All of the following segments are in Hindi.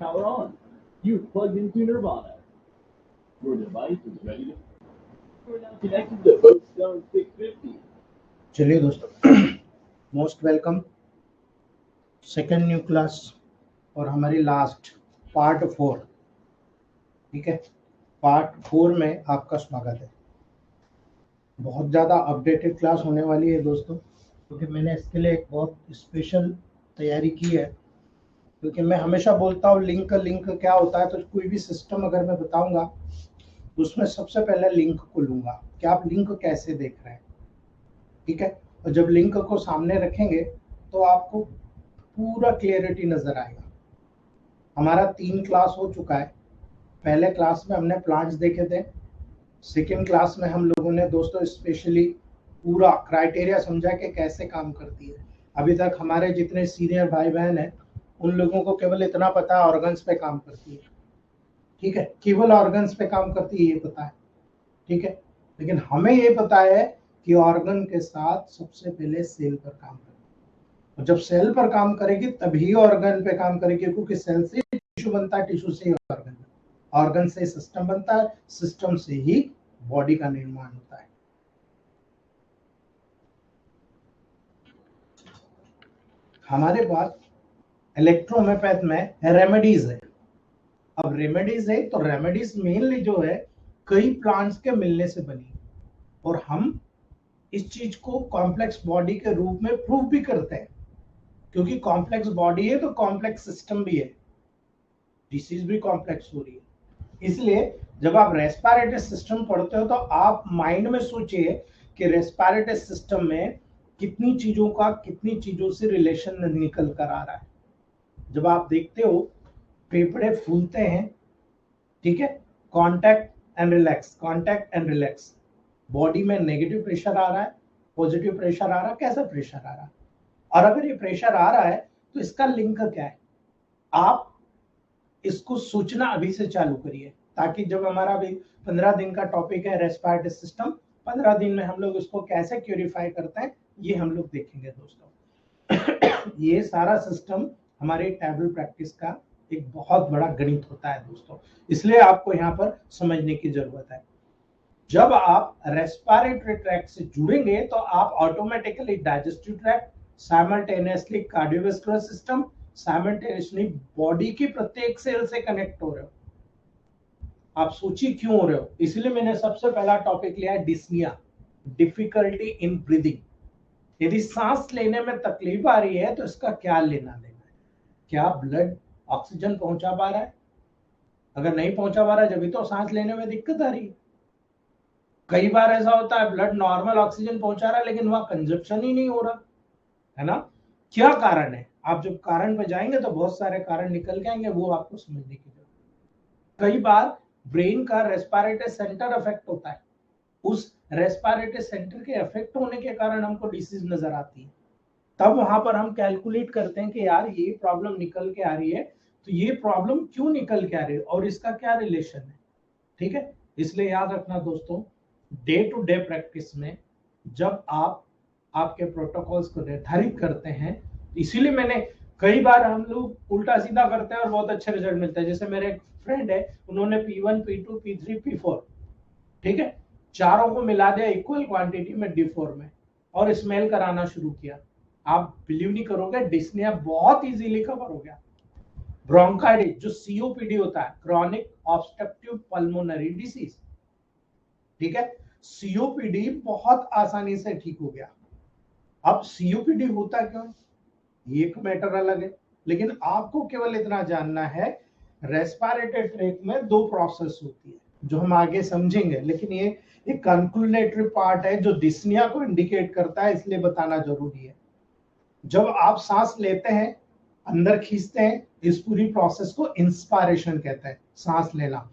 power on. You've plugged into Nirvana. Your device is ready to. You're now connected to Boatstone 650. चलिए दोस्तों, most welcome second new class और हमारी लास्ट पार्ट 4। ठीक है, पार्ट 4 में आपका स्वागत है। बहुत ज़्यादा अपडेटेड क्लास होने वाली है दोस्तों, क्योंकि मैंने इसके लिए एक बहुत स्पेशल तैयारी की है। क्योंकि मैं हमेशा बोलता हूँ लिंक क्या होता है, तो कोई भी सिस्टम अगर मैं बताऊंगा तो उसमें सबसे पहले लिंक को लूंगा कि आप लिंक कैसे देख रहे हैं। ठीक है, और जब लिंक को सामने रखेंगे तो आपको पूरा क्लियरिटी नजर आएगा। हमारा 3 क्लास हो चुका है। पहले क्लास में हमने प्लांट्स देखे थे, सेकेंड क्लास में हम लोगों ने दोस्तों स्पेशली पूरा क्राइटेरिया समझा कि कैसे काम करती है। अभी तक हमारे जितने सीनियर भाई बहन हैं उन लोगों को केवल इतना पता है ऑर्गन्स पे काम करती है। ठीक है, केवल ऑर्गन्स पे काम करती है ये पता है। ठीक है, लेकिन हमें ये पता है कि ऑर्गन के साथ सबसे पहले सेल पर काम करेगी, और जब सेल पर काम करेगी तभी ऑर्गन पे काम करेगी, क्योंकि सेल से टिश्यू बनता है, टिश्यू से ही ऑर्गन से सिस्टम बनता है, सिस्टम से ही बॉडी का निर्माण होता है। हमारे पास इलेक्ट्रोहोम्योपैथ में रेमेडीज है। अब रेमेडीज है तो रेमेडीज मेनली जो है कई प्लांट्स के मिलने से बनी, और हम इस चीज को कॉम्प्लेक्स बॉडी के रूप में प्रूव भी करते हैं, क्योंकि कॉम्प्लेक्स बॉडी है तो कॉम्प्लेक्स सिस्टम भी है, डिसीज भी कॉम्प्लेक्स हो रही है। इसलिए जब आप रेस्पिरेटरी सिस्टम पढ़ते हो तो आप माइंड में सोचिए कि रेस्पिरेटरी सिस्टम में कितनी चीजों से रिलेशन निकल कर आ रहा है। जब आप देखते हो फेफड़े फूलते हैं, ठीक है, कॉन्टैक्ट एंड रिलैक्स, बॉडी में नेगेटिव प्रेशर आ रहा है, पॉजिटिव प्रेशर आ रहा है, कैसा प्रेशर आ रहा है, और अगर ये प्रेशर आ रहा है तो इसका लिंक क्या है। आप इसको सोचना अभी से चालू करिए, ताकि जब हमारा अभी 15 दिन का टॉपिक है रेस्पिरेटरी सिस्टम, 15 दिन में हम लोग इसको कैसे क्यूरिफाई करते हैं ये हम लोग देखेंगे दोस्तों। ये सारा सिस्टम हमारे टेबल प्रैक्टिस का एक बहुत बड़ा गणित होता है दोस्तों, इसलिए आपको यहाँ पर समझने की जरूरत है। जब आप रेस्पिरेटरी ट्रैक्ट से जुड़ेंगे तो आप automatically digestive tract, simultaneously cardiovascular system, simultaneously body की प्रत्येक सेल से कनेक्ट हो रहे हो। आप सोचिए क्यों हो रहे हो। इसलिए मैंने सबसे पहला टॉपिक लिया है डिस्निया, डिफिकल्टी इन ब्रीदिंग। यदि सांस लेने में तकलीफ आ रही है तो इसका क्या लेना देना है। क्या ब्लड ऑक्सीजन पहुंचा पा रहा है? अगर नहीं पहुंचा पा रहा है जब तो सांस लेने में दिक्कत आ रही है। कई बार ऐसा होता है ब्लड नॉर्मल ऑक्सीजन पहुंचा रहा है लेकिन वहां कंजप्शन ही नहीं हो रहा है ना। क्या कारण है? आप जब कारण पे जाएंगे तो बहुत सारे कारण निकल के आएंगे, वो आपको समझने की जरूरत है। कई बार ब्रेन का रेस्पिरेटरी सेंटर अफेक्ट होता है, उस रेस्पिरेटरी सेंटर के अफेक्ट होने के कारण हमको डिसीज नजर आती है। तब वहां पर हम कैलकुलेट करते हैं कि यार ये प्रॉब्लम निकल के आ रही है, तो ये प्रॉब्लम क्यों निकल के आ रही है और इसका क्या रिलेशन है। ठीक है, इसलिए याद रखना दोस्तों, डे टू डे प्रैक्टिस में जब आप आपके प्रोटोकॉल्स को निर्धारित करते हैं, इसीलिए मैंने कई बार हम लोग उल्टा सीधा करते हैं और बहुत अच्छे रिजल्ट मिलते हैं। जैसे मेरे एक फ्रेंड है, उन्होंने P1, P2, P3, P4, ठीक है, चारों को मिला दिया इक्वल क्वांटिटी में D4 में, और स्मेल कराना शुरू किया। आप बिलीव नहीं करोगे, डिस्निया बहुत इजीली कवर हो गया। ब्रोंकाइटिस जो COPD होता है, क्रॉनिक ऑब्स्ट्रक्टिव पल्मोनरी डिसीज, ठीक है, COPD बहुत आसानी से ठीक हो गया। अब COPD होता क्यों, ये एक मैटर अलग है, लेकिन आपको केवल इतना जानना है रेस्पिरेटरी ट्रैक्ट में 2 प्रोसेस होती है जो हम आगे समझेंगे, लेकिन ये एक कंक्लूडेटरी पार्ट है जो डिस्निया को इंडिकेट करता है, इसलिए बताना जरूरी है। जब आप सांस लेते हैं, अंदर खींचते हैं, इस पूरी प्रोसेस को इंस्पायरेशन कहते हैं, सांस लेना।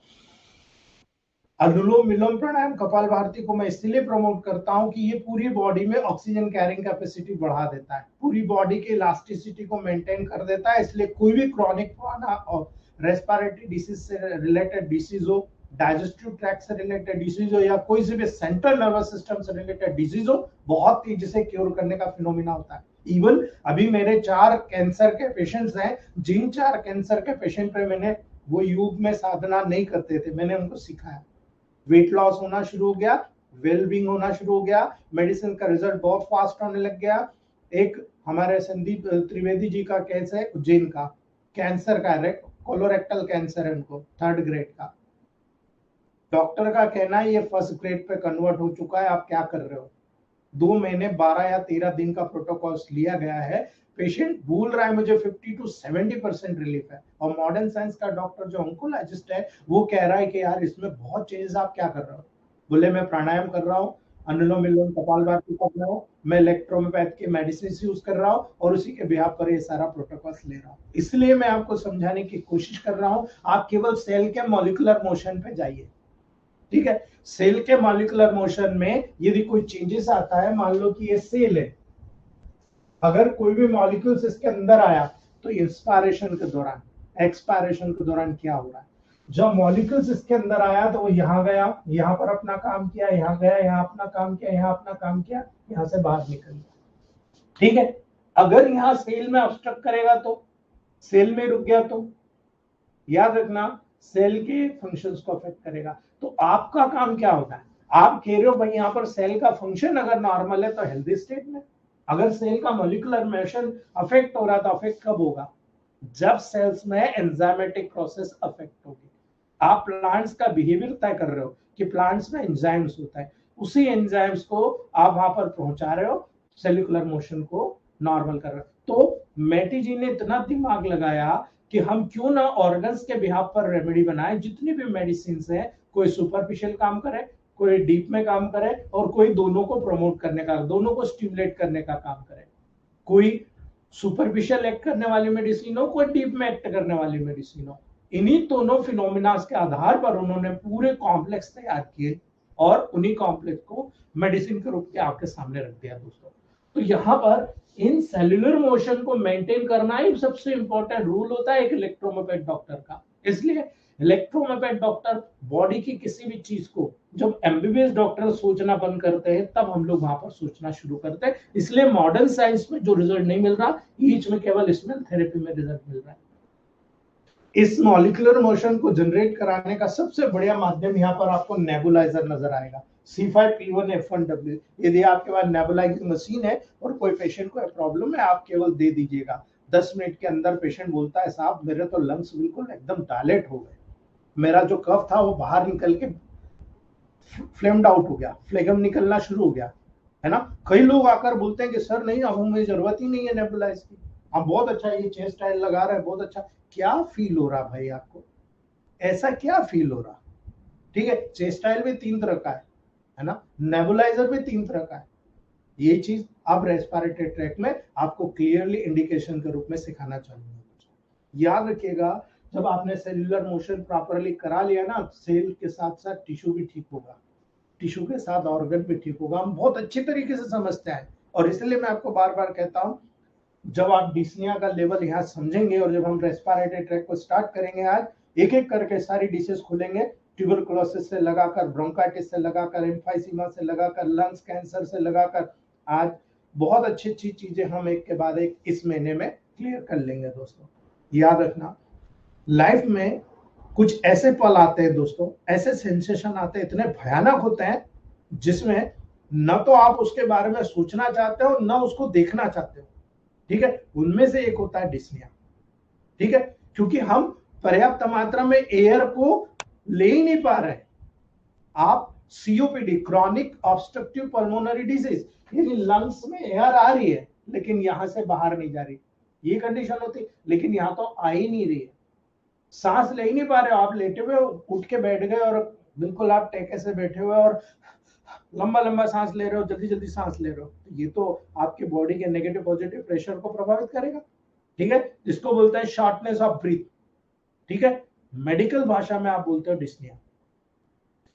अनुलोम विलोम प्राणायाम कपालभाति को मैं इसलिए प्रमोट करता हूं कि ये पूरी बॉडी में ऑक्सीजन कैरिंग कैपेसिटी बढ़ा देता है, पूरी बॉडी की इलास्टिसिटी को मेंटेन कर देता है। इसलिए कोई भी क्रॉनिक और रेस्पिरेटरी डिसीज से रिलेटेड डिसीज हो डाइजेस्टिव ट्रैक्ट से रिलेटेड डिजीज हो या कोई से भी सेंट्रल नर्वस सिस्टम से रिलेटेड डिजीज हो, बहुत तेजी से क्योर करने का फिनोमिना होता है। इवन अभी मेरे 4 कैंसर के पेशेंट्स हैं, जिन 4 कैंसर के पेशेंट पे मैंने वो युग में साधना नहीं करते थे, मैंने उनको सिखाया, वेट लॉस होना शुरू हो गया, वेलबींग होना शुरू हो गया, मेडिसिन का रिजल्ट बहुत फास्ट होने लग गया। एक हमारे संदीप त्रिवेदी जी का केस है उज्जैन का, कैंसर का है, कोलोरेक्टल कैंसर है उनको, 3rd ग्रेड का। डॉक्टर का कहना है ये 1st ग्रेड पे कन्वर्ट हो चुका है, आप क्या कर रहे हो? 2 महीने 12 या 13 दिन का प्रोटोकॉल लिया गया है, पेशेंट बोल रहा है मुझे 50 to 70% रिलीफ है। और मॉडर्न साइंस का डॉक्टर जो ऑन्कोलॉजिस्ट है वो कह रहा है कि यार इसमें बहुत चेंजेस, आप क्या कर रहे हो? बोले मैं प्राणायाम कर रहा हूँ, अनुलोम विलोम कपालभाति कर रहा हूँ, मैं इलेक्ट्रोमोपैथ की मेडिसिन यूज कर रहा हूँ और उसी के बिहाफ पर ये सारा प्रोटोकॉल ले रहा हूँ। इसलिए मैं आपको समझाने की कोशिश कर रहा हूँ, आप केवल सेल के मॉलिक्यूलर मोशन पे जाइए, ठीक है? सेल के मॉलिक्यूलर मोशन में यदि कोई चेंजेस आता है, मान लो कि ये सेल है, अगर कोई भी मॉलिक्यूल्स इसके अंदर आया तो इंस्पायरेशन के दौरान, एक्सपायरेशन के दौरान क्या हो रहा है? जब मॉलिक्यूल्स इसके अंदर आया तो वो यहाँ गया, यहाँ पर अपना काम किया, यहाँ गया, यहाँ अपना काम किया, यहाँ अपना काम किया, यहाँ से बाहर निकल गया, ठीक है? अगर यहाँ सेल में ऑब्स्ट्रक्ट करेगा तो, सेल में रुक गया तो, याद रखना सेल के फंक्शंस को अफेक्ट करेगा। तो आपका काम क्या होता है? आप कह रहे हो भाई यहाँ पर सेल का फंक्शन अगर नॉर्मल है तो हेल्दी स्टेट में, अगर सेल का मॉलिक्यूलर मोशन अफेक्ट हो रहा है तो अफेक्ट कब होगा? जब सेल्स में एंजाइमेटिक प्रोसेस अफेक्ट होगी। आप प्लांट्स का बिहेवियर तय कर रहे हो कि प्लांट्स में एंजाइम्स होता है, उसी एंजाइम्स को आप वहां पर पहुंचा रहे हो, सेल्युलर मोशन को नॉर्मल कर रहे हो। तो मैटी जी ने इतना दिमाग लगाया कि हम क्यों ना ऑर्गन्स के बिहाफ पर रेमेडी बनाए। जितनी भी मेडिसिन है, कोई सुपरफिशियल काम करे, कोई डीप में काम करे और कोई दोनों को प्रमोट करने का, दोनों को स्टिमुलेट करने का काम करे। कोई सुपरफिशियल एक्ट करने वाली मेडिसिन हो, कोई डीप में एक्ट करने वाली मेडिसिन हो। इन्हीं दोनों फिनोमिना के आधार पर उन्होंने पूरे कॉम्प्लेक्स तैयार किए और उन्हीं कॉम्प्लेक्स को मेडिसिन के रूप में आपके सामने रख दिया दोस्तों। तो यहाँ पर इन सेल्युलर मोशन को मेंटेन करना ही सबसे इंपॉर्टेंट रूल होता है एक इलेक्ट्रोमोपैथ डॉक्टर का। इसलिए इलेक्ट्रोमोपैथ डॉक्टर बॉडी की किसी भी चीज को, जब एमबीबीएस डॉक्टर सोचना बंद करते हैं तब हम लोग वहां पर सोचना शुरू करते हैं। इसलिए मॉडर्न साइंस में जो रिजल्ट नहीं मिल रहा, ईच में केवल इसमें थेरेपी में रिजल्ट मिल रहा है। इस मॉलिक्यूलर मोशन को जनरेट कराने का सबसे बढ़िया माध्यम यहाँ पर आपको नेबुलाइजर नजर आएगा, C5P1F1W। यदि आपके पास नेबुलाइजिंग मशीन है और कोई पेशेंट को प्रॉब्लम है, आप केवल दे दीजिएगा। 10 मिनट के अंदर पेशेंट बोलता है साहब मेरे तो लंग्स बिल्कुल एकदम डायलेट हो गए, मेरा जो कफ था वो बाहर निकल के फ्लेम्ड आउट हो गया, फ्लेगम निकलना शुरू हो गया, है ना? कई लोग आकर बोलते हैं कि सर नहीं, अब हमें जरूरत ही नहीं है नेबुलाइज की, हम बहुत अच्छा ये चेस्ट स्टाइल लगा रहे हैं, बहुत अच्छा। क्या फील हो रहा भाई आपको? ऐसा क्या फील हो रहा? ठीक है, चेस्ट स्टाइल भी 3 तरह का है ना? नेबुलाइजर भी 3 तरह का है। ये चीज आप रेस्पिरेटरी ट्रैक में आपको क्लियरली इंडिकेशन के रूप में सिखाना चाहूंगा। याद रखिएगा, जब आपने सेल्युलर मोशन प्रॉपरली करा लिया ना, सेल के साथ साथ टिश्यू भी ठीक होगा, टिश्यू के साथ ऑर्गन भी ठीक होगा। हम बहुत अच्छी तरीके से समझते हैं और इसलिए मैं आपको बार बार कहता हूं, जब आप डिस्निया का लेवल यहाँ समझेंगे और जब हम रेस्पिरेटरी ट्रैक को स्टार्ट करेंगे, आज एक एक करके सारी डिशेस खुलेंगे, ट्यूबरकुलोसिस से लगाकर, ब्रोंकाइटिस से लगाकर, एम्फाइसीमा से लगाकर, लंग्स कैंसर से लगाकर, आज बहुत अच्छी अच्छी चीजें हम एक के बाद एक इस महीने में क्लियर कर लेंगे दोस्तों। याद रखना, लाइफ में कुछ ऐसे पल आते हैं दोस्तों, ऐसे सेंसेशन आते हैं, इतने भयानक होते हैं जिसमें न तो आप उसके बारे में सोचना चाहते हो न उसको देखना चाहते हो, ठीक है? उनमें से एक होता है डिस्निया, ठीक है? क्योंकि हम पर्याप्त मात्रा में एयर को ले ही नहीं पा रहे। आप COPD, chronic obstructive pulmonary disease, यानी लंग्स में एयर आ रही है लेकिन यहां से बाहर नहीं जा रही, ये कंडीशन होती है। लेकिन यहां तो आ ही नहीं रही है, सांस ले ही नहीं पा रहे हो, आप लेटे हुए उठ के बैठ गए और बिल्कुल आप टेके से बैठे हुए और लंबा लंबा सांस ले रहे हो, जल्दी जल्दी सांस ले रहे हो, ये तो आपके बॉडी के नेगेटिव पॉजिटिव प्रेशर को प्रभावित करेगा, ठीक है? जिसको बोलते हैं शॉर्टनेस ऑफ ब्रीथ, ठीक है? मेडिकल भाषा में आप बोलते हो डिस्निया।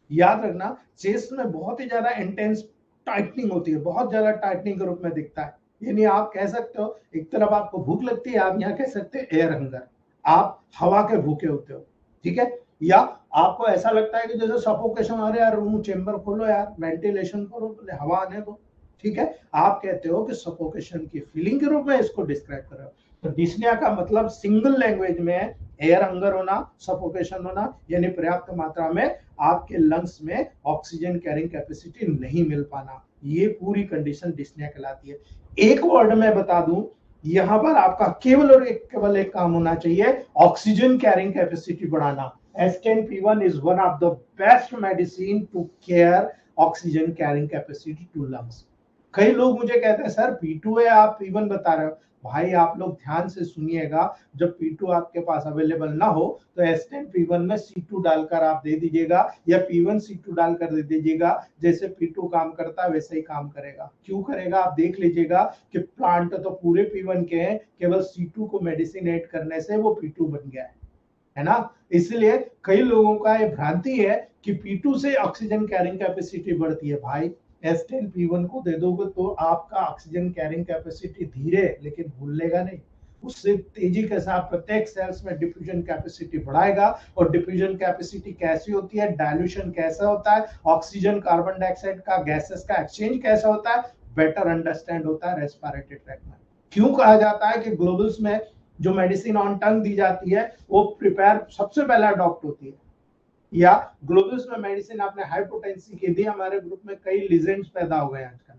याद रखना, चेस्ट में बहुत ही ज्यादा इंटेंस टाइटनिंग होती है, बहुत ज्यादा टाइटनिंग के रूप में दिखता है। यानी आप कह सकते हो एक तरफ आपको भूख लगती है, आप यहाँ कह सकते हो एयर हंगर, आप हवा के भूखे होते हो, ठीक है? या आपको ऐसा लगता है कि जैसे सफोकेशन, अरे यार रूम चेंबर खोलो यार, वेंटिलेशन करो, तो हवा आने दो, ठीक है, आप कहते हो कि सफोकेशन की फीलिंग के रूप में इसको डिस्क्राइब कर रहे हो। तो डिस्निया का मतलब सिंगल लैंग्वेज में एयर हंगर होना, सफोकेशन होना, यानी पर्याप्त मात्रा में आपके लंग्स में ऑक्सीजन कैरिंग कैपेसिटी नहीं मिल पाना, ये पूरी कंडीशन डिस्निया कहलाती है। एक वर्ड में बता दूं, यहां पर आपका केवल और केवल एक काम होना चाहिए, ऑक्सीजन कैरिंग कैपेसिटी बढ़ाना। S10P1 is one of the best medicine to care oxygen carrying capacity to lungs। कई लोग मुझे कहते हैं सर P2 है, आप P1 बता रहे हो। भाई आप लोग ध्यान से सुनिएगा, जब P2 आपके पास अवेलेबल ना हो तो S10P1 में C2 डालकर आप दे दीजिएगा, या P1 C2 डालकर दे दीजिएगा। जैसे P2 काम करता है वैसे ही काम करेगा। क्यों करेगा आप देख लीजिएगा कि प्लांट तो पूरे P1 के हैं, केवल C2 को मेडिसिन ऐड करने से वो P2 बन गया है ना। इसलिए कई लोगों का ये भ्रांति है कि P2 से ऑक्सीजन कैरिंग कैपेसिटी बढ़ती है। भाई S10P1 को दे दोगे तो आपका ऑक्सीजन कैरिंग कैपेसिटी धीरे लेकिन भूलेगा नहीं, उससे तेजी के साथ प्रत्येक सेल्स में डिफ्यूजन कैपेसिटी बढ़ाएगा। और डिफ्यूजन कैपेसिटी कैसी होती है, डाइल्यूशन कैसा होता है, ऑक्सीजन कार्बन डाइऑक्साइड का गैसेस का एक्सचेंज कैसा होता है, बेटर अंडरस्टैंड होता है रेस्पिरेटरी ट्रैक्ट में। क्यों कहा जाता है कि ग्लोबल्स में जो मेडिसिन ऑन टंग दी जाती है वो प्रिपेयर सबसे पहले अडॉप्ट होती है, या ग्लोबल्स में मेडिसिन आपने हाइपोटेंसी की दी, हमारे ग्रुप में कई लीजेंड्स पैदा हो गए आजकल,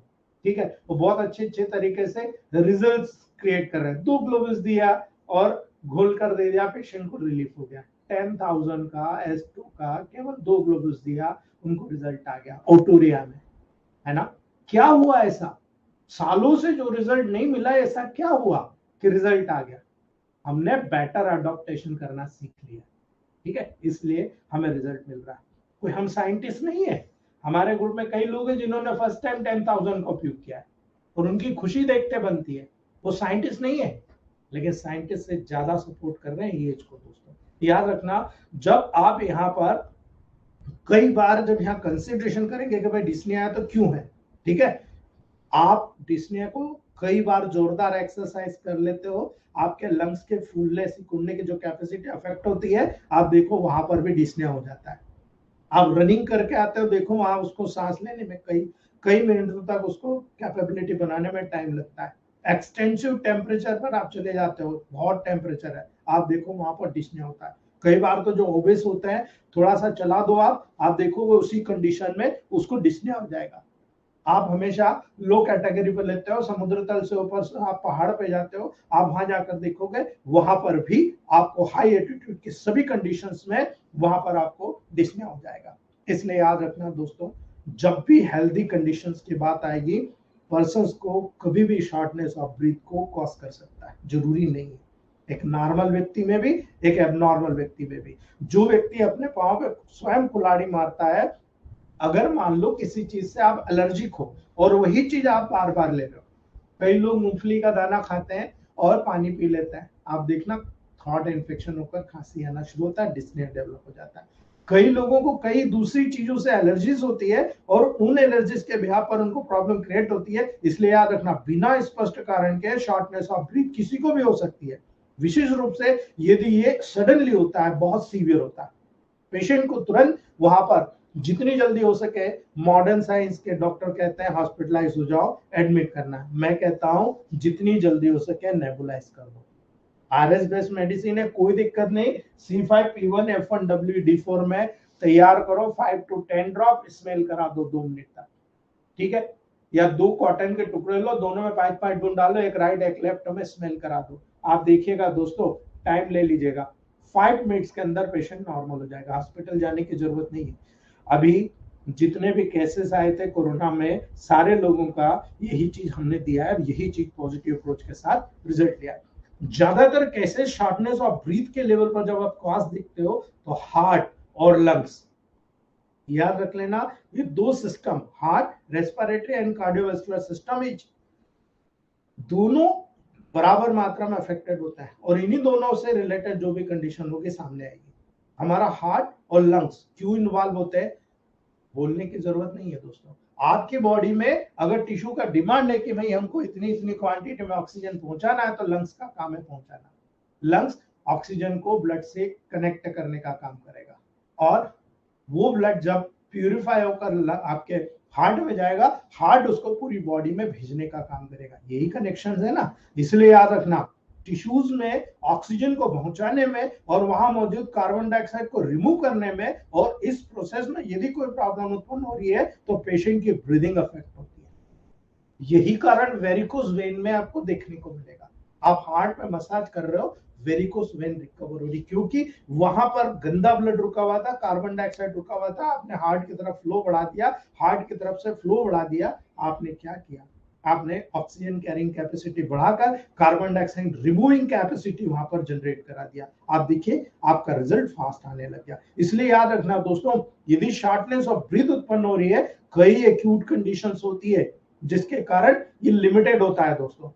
ठीक है, वो बहुत अच्छे तरीके से रिजल्ट्स क्रिएट कर रहे हैं। 2 ग्लोबल्स दिया और घोल कर दे दिया, पेशेंट को रिलीफ हो गया। 10,000 का S2 का केवल 2 ग्लोबल्स दिया, उनको रिजल्ट आ गया ओटोरिया में, है ना। क्या हुआ ऐसा, सालों से जो रिजल्ट नहीं मिला, ऐसा क्या हुआ कि रिजल्ट आ गया, हमने बेटर अडॉप्टेशन करना सीख लिया, ठीक है, इसलिए हमें रिजल्ट मिल रहा है। कोई हम साइंटिस्ट नहीं है, हमारे ग्रुप में कई लोग हैं जिन्होंने फर्स्ट टाइम 10,000 का उपयोग किया है और उनकी खुशी देखते बनती है। वो साइंटिस्ट नहीं है, लेकिन साइंटिस्ट से ज्यादा सपोर्ट कर रहे हैं एज को। दोस्तों याद रखना, जब आप यहाँ पर कई बार जब यहाँ कंसिडरेशन करेंगे कि भाई डिस्निया है तो क्यों है, ठीक है, आप डिस्निया को कई बार जोरदार एक्सरसाइज कर लेते हो, आपके लंग्स के फूलने सिकुड़ने की जो कैपेसिटी अफेक्ट होती है, आप देखो वहां पर भी डिस्निया हो जाता है। आप रनिंग करके आते हो, देखो वहां उसको सांस लेने में कई कई मिनटों तक उसको कैपेबिलिटी बनाने में टाइम लगता है। एक्सटेंसिव टेम्परेचर पर आप चले जाते हो, बहुत टेम्परेचर है, आप देखो वहां पर डिस्निया होता है। कई बार तो जो ओबेस होते हैं, थोड़ा सा चला दो आप देखोगे उसी कंडीशन में उसको डिस्निया हो जाएगा। आप हमेशा लो कैटेगरी पर लेते हो, समुद्र तल से ऊपर से आप पहाड़ पे जाते हो, आप वहां जाकर देखोगे वहां पर भी आपको हाई एल्टीट्यूड की सभी कंडीशंस में वहां पर आपको डिस्निया हो जाएगा। इसलिए याद रखना दोस्तों, जब भी हेल्दी कंडीशंस की बात आएगी, पर्सन को कभी भी शॉर्टनेस ऑफ ब्रीथ को कॉज कर सकता है, जरूरी नहीं है। एक नॉर्मल व्यक्ति में भी, एक एबनॉर्मल व्यक्ति में भी। जो व्यक्ति अपने पाँव पे स्वयं कुल्हाड़ी मारता है, अगर मान लो किसी चीज से आप एलर्जिक हो और वही चीज आप बार बार ले रहे हो, कई लोग मूंगफली का दाना खाते हैं और पानी पी लेते हैं, आप देखना थ्रोट इन्फेक्शन होकर खांसी आना शुरू होता है, डिस्निया डेवलप हो जाता है। कई लोगों को कई दूसरी चीजों से एलर्जीज होती है और उन एलर्जीज के बिहाफ पर उनको प्रॉब्लम क्रिएट होती है। इसलिए याद रखना, बिना स्पष्ट कारण के शॉर्टनेस ऑफ ब्रीथ किसी को भी हो सकती है, विशेष रूप से यदि ये सडनली होता है, बहुत सीवियर होता है। पेशेंट को तुरंत वहां पर जितनी जल्दी हो सके, मॉडर्न साइंस के डॉक्टर कहते हैं हॉस्पिटलाइज हो जाओ, एडमिट करना, मैं कहता हूं जितनी जल्दी हो सके नेबुलाइज कर दो। आरएस बेस्ड मेडिसिन है, कोई दिक्कत नहीं, C5P1 F1WD4 में तैयार करो, 5 to 10 ड्रॉप, स्मेल करा दो 2 मिनट तक, ठीक है, या 2 कॉटन के टुकड़े लो, दोनों में 5 बूंद डालो, एक राइट एक लेफ्ट में, स्मेल करा दो। आप देखिएगा दोस्तों, टाइम ले लीजिएगा, 5 मिनट्स के अंदर पेशेंट नॉर्मल हो जाएगा, हॉस्पिटल जाने की जरूरत नहीं है। अभी जितने भी केसेस आए थे कोरोना में, सारे लोगों का यही चीज हमने दिया है और यही चीज पॉजिटिव अप्रोच के साथ रिजल्ट लिया है। ज्यादातर केसेस शॉर्टनेस ऑफ ब्रीथ के लेवल पर जब आप कॉज दिखते हो तो हार्ट और लंग्स, याद रख लेना, ये 2 system, heart respiratory and cardiovascular system, दोनों बराबर मात्रा में अफेक्टेड होता है और इन्हीं दोनों से रिलेटेड जो भी कंडीशन होगी सामने आएगी। हमारा हार्ट और लंग्स क्यों इन्वॉल्व होते हैं, बोलने की जरूरत नहीं है दोस्तों। आपकी बॉडी में अगर टिश्यू का डिमांड है कि भाई हमको इतनी इतनी क्वांटिटी में ऑक्सीजन पहुंचाना है, तो लंग्स का काम है पहुंचाना। लंग्स ऑक्सीजन को ब्लड से कनेक्ट करने का काम करेगा, और वो ब्लड जब प्यूरिफाई होकर आपके हार्ट में जाएगा, हार्ट उसको पूरी बॉडी में भेजने का काम करेगा। यही कनेक्शन है ना। इसलिए याद रखना, टिश्यूज में ऑक्सीजन को पहुंचाने में और वहां मौजूद कार्बन डाइऑक्साइड को रिमूव करने में, और इस प्रोसेस में यदि कोई प्रॉब्लम उत्पन्न हो रही है तो पेशेंट की ब्रीदिंग अफेक्ट होती है। यही कारण वेरिकोस वेन में आपको देखने को मिलेगा। आप हार्ट में मसाज कर रहे हो, वेरिकोस वेन रिकवर हो रही, क्योंकि वहां पर गंदा ब्लड रुका हुआ था, कार्बन डाइऑक्साइड रुका हुआ था, आपने हार्ट की तरफ फ्लो बढ़ा दिया, हार्ट की तरफ से फ्लो बढ़ा दिया। आपने क्या किया, आपने ऑक्सीजन कैरिंग कैपेसिटी बढ़ाकर कार्बन डाइऑक्साइड रिमूविंग कैपेसिटी वहां पर जनरेट करा दिया। आप देखिए आपका रिजल्ट फास्ट आने लग गया। इसलिए याद रखना दोस्तों, यदि शॉर्टनेस ऑफ ब्रीथ उत्पन्न हो रही है, कई एक्यूट कंडीशंस होती है जिसके कारण ये लिमिटेड होता है दोस्तों।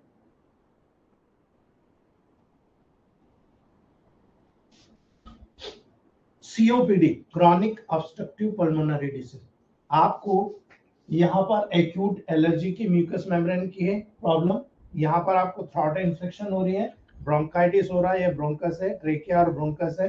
COPD, chronic obstructive pulmonary disease, आपको यहाँ पर एक्यूट एलर्जी की म्यूकस मेम्ब्रेन की है प्रॉब्लम, यहाँ पर आपको थ्रोट इन्फेक्शन हो रही है, ब्रोंकाइटिस हो रहा है, ये ब्रोंकस है, ट्रेकिया और ब्रोंकस है,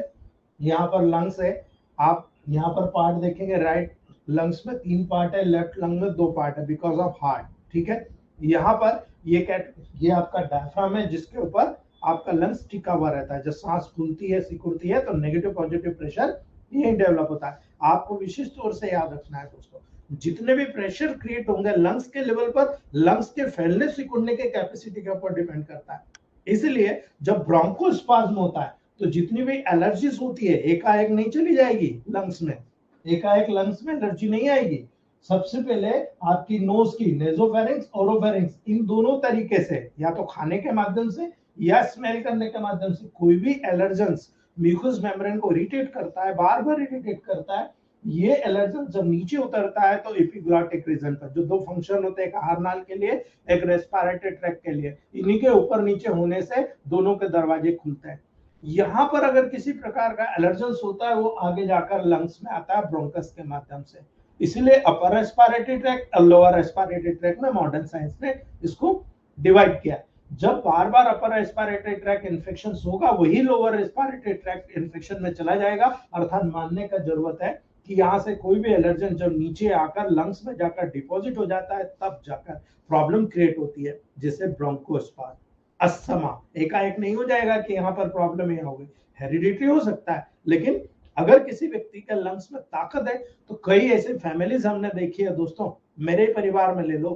यहाँ पर लंग्स है। आप यहाँ पर पार्ट देखेंगे, राइट लंग्स में 3 पार्ट है, लेफ्ट लंग में 2 पार्ट है बिकॉज ऑफ हार्ट, ठीक है। यहाँ पर ये आपका डायफ्राम है जिसके ऊपर आपका लंग्स टिका हुआ रहता है। जब सांस खुलती है सिकुड़ती है तो नेगेटिव पॉजिटिव प्रेशर यही डेवलप होता है। आपको विशिष्ट तौर से याद रखना है दोस्तों, जितने भी प्रेशर क्रिएट होंगे लंग्स के लेवल पर, लंग्स के फैलने सिकुड़ने के कैपेसिटी के ऊपर डिपेंड करता है। इसलिए जब ब्रोंकोस्पाज्म होता है तो जितनी भी एलर्जीज होती है एकाएक नहीं चली जाएगी लंग्स में, एकाएक लंग्स में एलर्जी नहीं आएगी। सबसे पहले आपकी नोज की नेजोफेरिंक्स, ओरोफेरिंक्स, इन दोनों तरीके से, या तो खाने के माध्यम से या स्मेल करने के माध्यम से, कोई भी एलर्जेंस म्यूकस मेम्ब्रेन को इरिटेट करता है, बार बार इरिटेट करता है। ये एलर्जन जब नीचे उतरता है तो एपिग्लॉटिक रीजन पर, जो 2 फंक्शन होते हैं, एक आहार नाल के लिए, एक रेस्पिरेटरी ट्रैक्ट के लिए, इन्हीं के ऊपर नीचे होने से दोनों के दरवाजे खुलते हैं। यहाँ पर अगर किसी प्रकार का एलर्जेंस होता है वो आगे जाकर लंग्स में आता है ब्रोंकस के माध्यम से। इसलिए अपर रेस्पिरेटरी ट्रैक्ट और लोअर रेस्पिरेटरी ट्रैक्ट में मॉडर्न साइंस ने इसको डिवाइड किया। जब बार बार अपर रेस्पिरेटरी ट्रैक्ट इन्फेक्शन होगा, वही लोअर रेस्पिरेटरी ट्रैक्ट इन्फेक्शन में चला जाएगा। अर्थात मानने का जरूरत है कि यहाँ से कोई भी एलर्जन जब नीचे आकर लंग्स में जाकर डिपॉजिट हो जाता है तब जाकर प्रॉब्लम क्रिएट होती है, जैसे ब्रोंकोस्पाज्म। अस्थमा एकाएक नहीं हो जाएगा कि यहाँ पर प्रॉब्लम यहाँ होगी, हेरिडिटरी हो सकता है, लेकिन अगर किसी व्यक्ति के लंग्स में ताकत है तो कई ऐसे फैमिलीज हमने देखी है दोस्तों, मेरे परिवार में ले लो,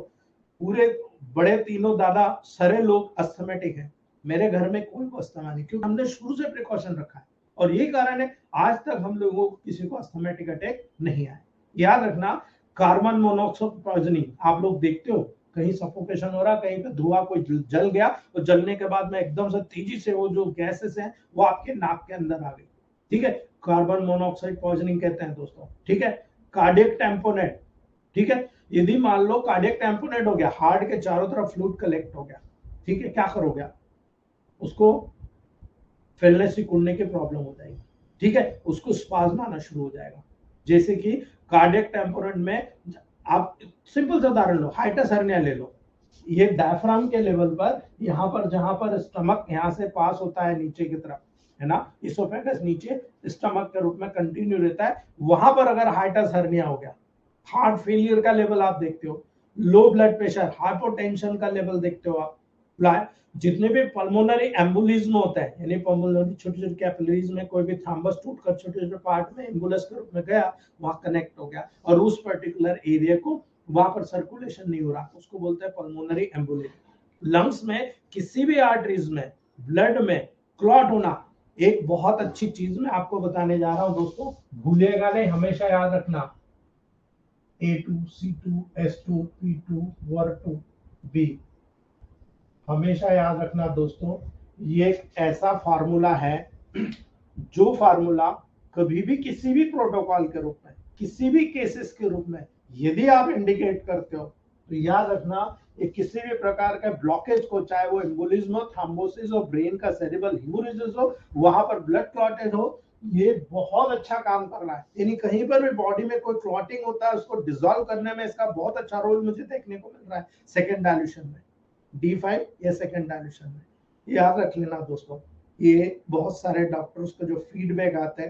पूरे बड़े तीनों दादा सारे लोग अस्थमेटिक हैं, मेरे घर में कोई अस्थमा नहीं, क्योंकि हमने शुरू से प्रिकॉशन रखा है। और यही कारण है आज तक हम लोगों को किसी को अस्थमेटिक अटैक नहीं आया। याद रखना, कार्बन मोनोऑक्साइड पॉइजनिंग आप लोग देखते हो, कहीं सफोकेशन हो रहा, कहीं पे धुआं, कोई जल गया तो जलने के बाद में एकदम से तेजी से वो जो गैसेस हैं वो आपके नाक के अंदर आ गई, ठीक है, कार्बन मोनोऑक्साइड पॉइजनिंग कहते हैं दोस्तों, ठीक है। कार्डियक टैम्पोनेट, ठीक है, यदि मान लो कार्डियक टैम्पोनेट हो गया, हार्ट के चारों तरफ फ्लूइड कलेक्ट हो गया, ठीक है, क्या करोगे, उसको फैलने सिकुड़ने की प्रॉब्लम हो जाएगी, ठीक है, उसको स्पाज्म आना शुरू हो जाएगा। जैसे कि कार्डियक टेम्पोरेंट में आप सिंपल सा उदाहरण लो, हाइटस हर्निया ले लो, ये डायफ्राम के लेवल पर, यहाँ पर जहां पर स्टमक यहाँ से पास होता है नीचे की तरफ, है ना, इसोफेगस नीचे स्टमक के रूप में कंटिन्यू रहता है, वहां पर अगर हाइटस हर्निया हो गया, हार्ट फेलियर का लेवल आप देखते हो, लो ब्लड प्रेशर, हाइपोटेंशन का लेवल देखते हो आप, जितने भी पल्मोनरी एम्बुलिज्म होता है, यानी पल्मोनरी छोटी छोटी कैपिलरीज में कोई भी थ्रम्बस टूटकर छोटे छोटे पार्ट में एम्बुलस के रूप में गया, वहां कनेक्ट हो गया और उस पर्टिकुलर एरिया को वहां पर सर्कुलेशन नहीं हो रहा, उसको बोलते हैं पल्मोनरी एम्बुलिज्म। लंग्स में किसी भी आर्टरीज में ब्लड में क्लॉट होना, एक बहुत अच्छी चीज मैं आपको बताने जा रहा हूं दोस्तों, भूलिएगा नहीं, हमेशा याद रखना, A2, C2, S2, P2, Wr2, B, हमेशा याद रखना दोस्तों, ये एक ऐसा फार्मूला है जो फार्मूला कभी भी किसी भी प्रोटोकॉल के रूप में, किसी भी केसेस के रूप में यदि आप इंडिकेट करते हो तो याद रखना, ये किसी भी प्रकार के ब्लॉकेज को, चाहे वो एम्बोलिज्म हो, थ्रोम्बोसिस हो, ब्रेन का सेरेब्रल हेमोरेजिस हो, वहां पर ब्लड क्लॉटेज हो, ये बहुत अच्छा काम कर रहा है। यानी कहीं पर भी बॉडी में कोई क्लॉटिंग होता है उसको डिसॉल्व करने में इसका बहुत अच्छा रोल मुझे देखने को मिल रहा है सेकेंड डायल्यूशन में, D5 या सेकेंड डायल्यूशन में। याद रख लेना दोस्तों, ये बहुत सारे डॉक्टर्स को जो फीडबैक आता है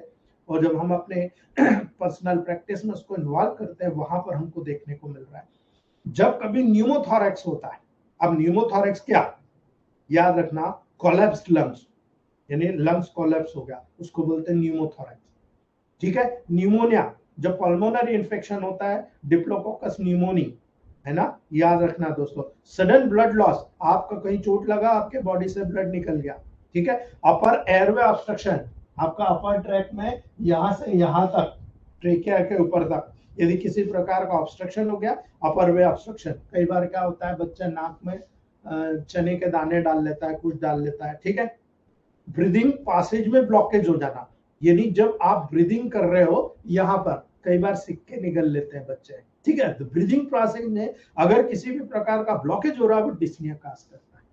और जब हम अपने पर्सनल प्रैक्टिस में उसको इन्वॉल्व करते हैं वहां पर हमको देखने को मिल रहा है। जब कभी न्यूमोथोरैक्स होता है, अब न्यूमोथोरैक्स क्या, याद रखना, कोलैप्स्ड लंग्स, यानी लंग्स कोलैप्स हो गया, उसको बोलते हैं न्यूमोथोरैक्स। ठीक है, न्यूमोनिया, जब पल्मोनरी इंफेक्शन होता है, डिप्लोकोकस न्यूमोनी, है ना, याद रखना दोस्तों। सडन ब्लड लॉस, आपका कहीं चोट लगा, आपके बॉडी से ब्लड निकल गया, ठीक है। अपर एयरवे ऑब्स्ट्रक्शन, आपका अपर ट्रैक में यहां से यहां तक, ट्रेकिया के ऊपर तक यदि किसी प्रकार का ऑब्स्ट्रक्शन हो गया, अपर वे ऑब्स्ट्रक्शन, कई बार क्या होता है बच्चा नाक में चने के दाने डाल लेता है, कुछ डाल लेता है, ठीक है। ब्रीदिंग पासेज में ब्लॉकेज हो जाना, यानी जब आप ब्रीदिंग कर रहे हो यहां पर कई बार सिक्के निकल लेते हैं बच्चे, ठीक है। तो ब्रीदिंग पासेज में अगर किसी भी प्रकार का ब्लॉकेज हो रहा है वो डिस्निया काज करता है,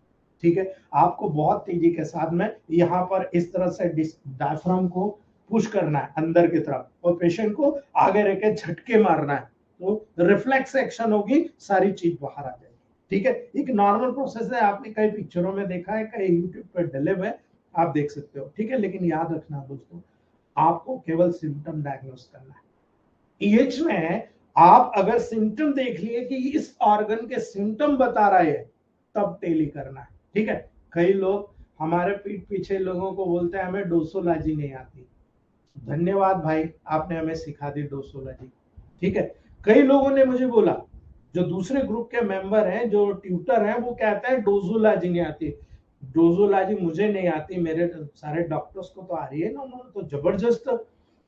ठीक है। आपको बहुत तेजी के साथ में यहाँ पर इस तरह से डायफ्राम को पुश करना है अंदर की तरफ और पेशेंट को आगे रह के झटके मारना है, तो रिफ्लेक्स एक्शन होगी, सारी चीज बाहर आ जाएगी, ठीक है। एक नॉर्मल प्रोसेस है, आपने कई पिक्चरों में देखा है, कई यूट्यूब पर डले हुए आप देख सकते हो, ठीक है। लेकिन याद रखना दोस्तों, आपको केवल सिम्टम डायग्नोस करना है। ईएच में आप अगर सिम्टम देख लिए कि इस ऑर्गन के सिम्टम बता रहे हैं, तब टेली करना है, ठीक है। कई लोग हमारे पीठ पीछे लोगों को बोलते हैं हमें डोसोलॉजी नहीं आती, धन्यवाद भाई, आपने हमें सिखा दी डोसोलॉजी, ठीक है। कई लोगों ने मुझे बोला, जो दूसरे ग्रुप के मेंबर हैं, जो ट्यूटर हैं, वो कहते हैं डोसोलॉजी नहीं आती। डोसोलॉजी मुझे नहीं आती, मेरे सारे डॉक्टर्स को तो आ रही है ना, उन्होंने तो जबरदस्त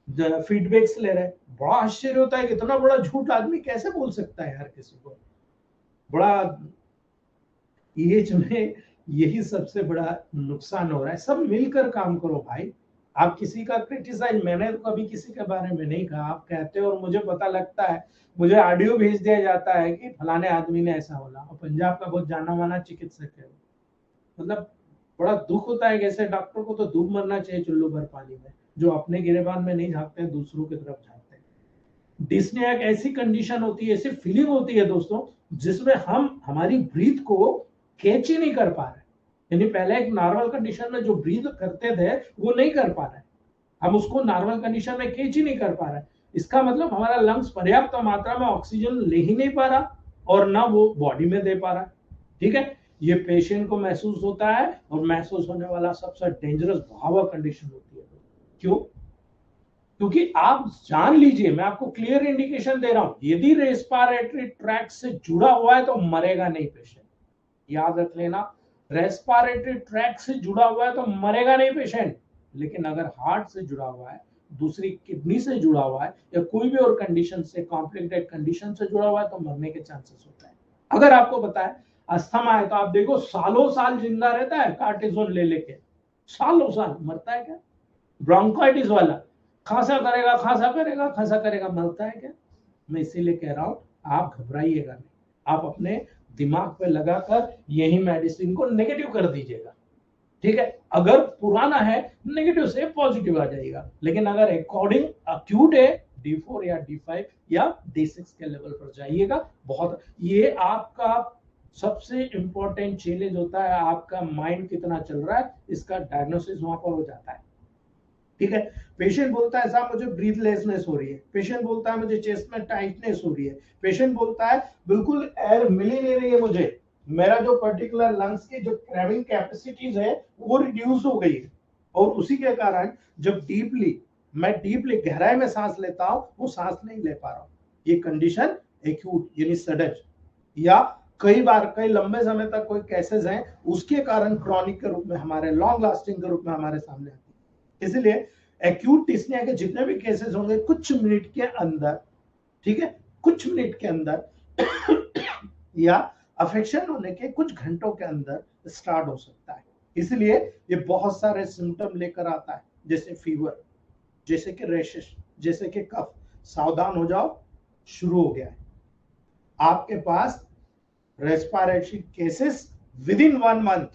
फीडबैक्स ले रहे हैं। बड़ा आश्चर्य होता है, कितना बड़ा झूठ आदमी कैसे बोल सकता है यार किसी को, बड़ा ईएच में यही सबसे बड़ा नुकसान हो रहा है। सब मिलकर काम करो भाई, आप किसी का क्रिटिसाइज, मैंने तो कभी किसी के बारे में नहीं कहा, आप कहते हो और मुझे पता लगता है, मुझे ऑडियो भेज दिया जाता है कि फलाने आदमी ने ऐसा बोला, और पंजाब का बहुत जाना माना चिकित्सक है, मतलब बड़ा दुख होता है। कैसे डॉक्टर को तो डूब मरना चाहिए चुल्लू भर पानी में, जो अपने गिरेबान में नहीं झांकते हैं, दूसरों की तरफ झांकते हैं। डिस्निया एक ऐसी कंडीशन होती है, ऐसी फीलिंग होती है दोस्तों, जिसमें हम हमारी ब्रीथ को कैच ही नहीं कर पा रहे, यानी पहले एक नॉर्मल कंडीशन में जो ब्रीथ करते थे वो नहीं कर पा रहे, हम उसको नॉर्मल कंडीशन में कैच ही नहीं कर पा रहे। इसका मतलब हमारा लंग्स पर्याप्त मात्रा में ऑक्सीजन ले ही नहीं पा रहा और ना वो बॉडी में दे पा रहा है, ठीक है। ये पेशेंट को महसूस होता है और महसूस होने वाला सबसे डेंजरस भयावह कंडीशन होती है। क्यों? क्योंकि आप जान लीजिए, मैं आपको क्लियर इंडिकेशन दे रहा हूं, यदि रेस्पिरेटरी ट्रैक्ट से जुड़ा हुआ है तो मरेगा नहीं पेशेंट, याद रख लेना। रेस्पिरेटरी ट्रैक्ट से जुड़ा हुआ है तो मरेगा नहीं पेशेंट, लेकिन अगर हार्ट से जुड़ा हुआ है, दूसरी किडनी से जुड़ा हुआ है, या कोई भी और कंडीशन से, कॉम्प्लिकेटेड कंडीशन से जुड़ा हुआ है, तो मरने के चांसेस होता है। अगर आपको पता है अस्थमा है, तो आप देखो सालों साल जिंदा रहता है कार्टिसोन ले लेके, सालों साल, मरता है क्या? ब्रोंकाइटिस वाला खांसा करेगा खांसा करेगा खांसा करेगा, मरता है क्या? मैं इसीलिए कह रहा हूं, आप घबराइएगा नहीं, आप अपने दिमाग पे लगाकर यही मेडिसिन को नेगेटिव कर दीजिएगा, ठीक है। अगर पुराना है, नेगेटिव से पॉजिटिव आ जाएगा, लेकिन अगर अकॉर्डिंग अक्यूट है, D4 या D5 या D6 के लेवल पर जाइएगा। बहुत, ये आपका सबसे इंपॉर्टेंट चैलेंज होता है, आपका माइंड कितना चल रहा है, इसका डायग्नोसिस वहां पर हो जाता है, ठीक है। पेशेंट बोलता है साहब मुझे ब्रीथलेसनेस हो रही है, पेशेंट बोलता है मुझे चेस्ट में टाइटनेस हो रही है, पेशेंट बोलता है बिल्कुल एयर मिल ही नहीं रही है मुझे, मेरा जो पर्टिकुलर लंग्स की जो क्रेविंग कैपेसिटीज है वो रिड्यूस हो गई है, और उसी के कारण जब मैं डीपली गहराई में सांस लेता हूं, वो सांस नहीं ले पा रहा हूं। ये कंडीशन एक्यूट यानी सडन, या कई बार कई लंबे समय तक कोई केसेस हैं, उसके कारण क्रॉनिक के रूप में, हमारे लॉन्ग लास्टिंग के रूप में हमारे सामने आती है। इसलिए एक्यूट डिस्निया के जितने भी केसेस होंगे कुछ मिनट के अंदर, ठीक है, कुछ मिनट के अंदर या अफेक्शन होने के कुछ घंटों के अंदर स्टार्ट हो सकता है। इसलिए ये बहुत सारे सिम्टम लेकर आता है, जैसे फीवर, जैसे कि रैशेस, जैसे कि कफ। सावधान हो जाओ, शुरू हो गया है आपके पास respiratory cases within 1 month,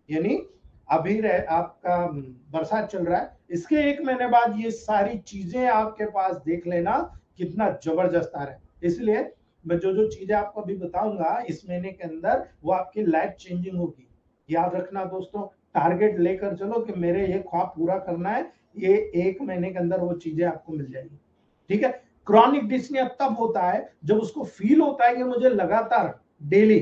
यानी अभी आपका बरसात चल रहा है, इसके 1 महीने बाद ये सारी चीजें आपके पास देख लेना कितना जबरदस्त आ रहा है। इसलिए मैं जो चीजें आपको अभी बताऊंगा इस महीने के अंदर, वो आपकी लाइफ चेंजिंग होगी। याद रखना दोस्तों, टारगेट लेकर चलो कि मेरे ये ख्वाब पूरा करना है, ये 1 महीने के अंदर वो चीजें आपको मिल जाएगी। ठीक है, क्रॉनिक डिस्निया तब होता है जब उसको फील होता है कि मुझे लगातार डेली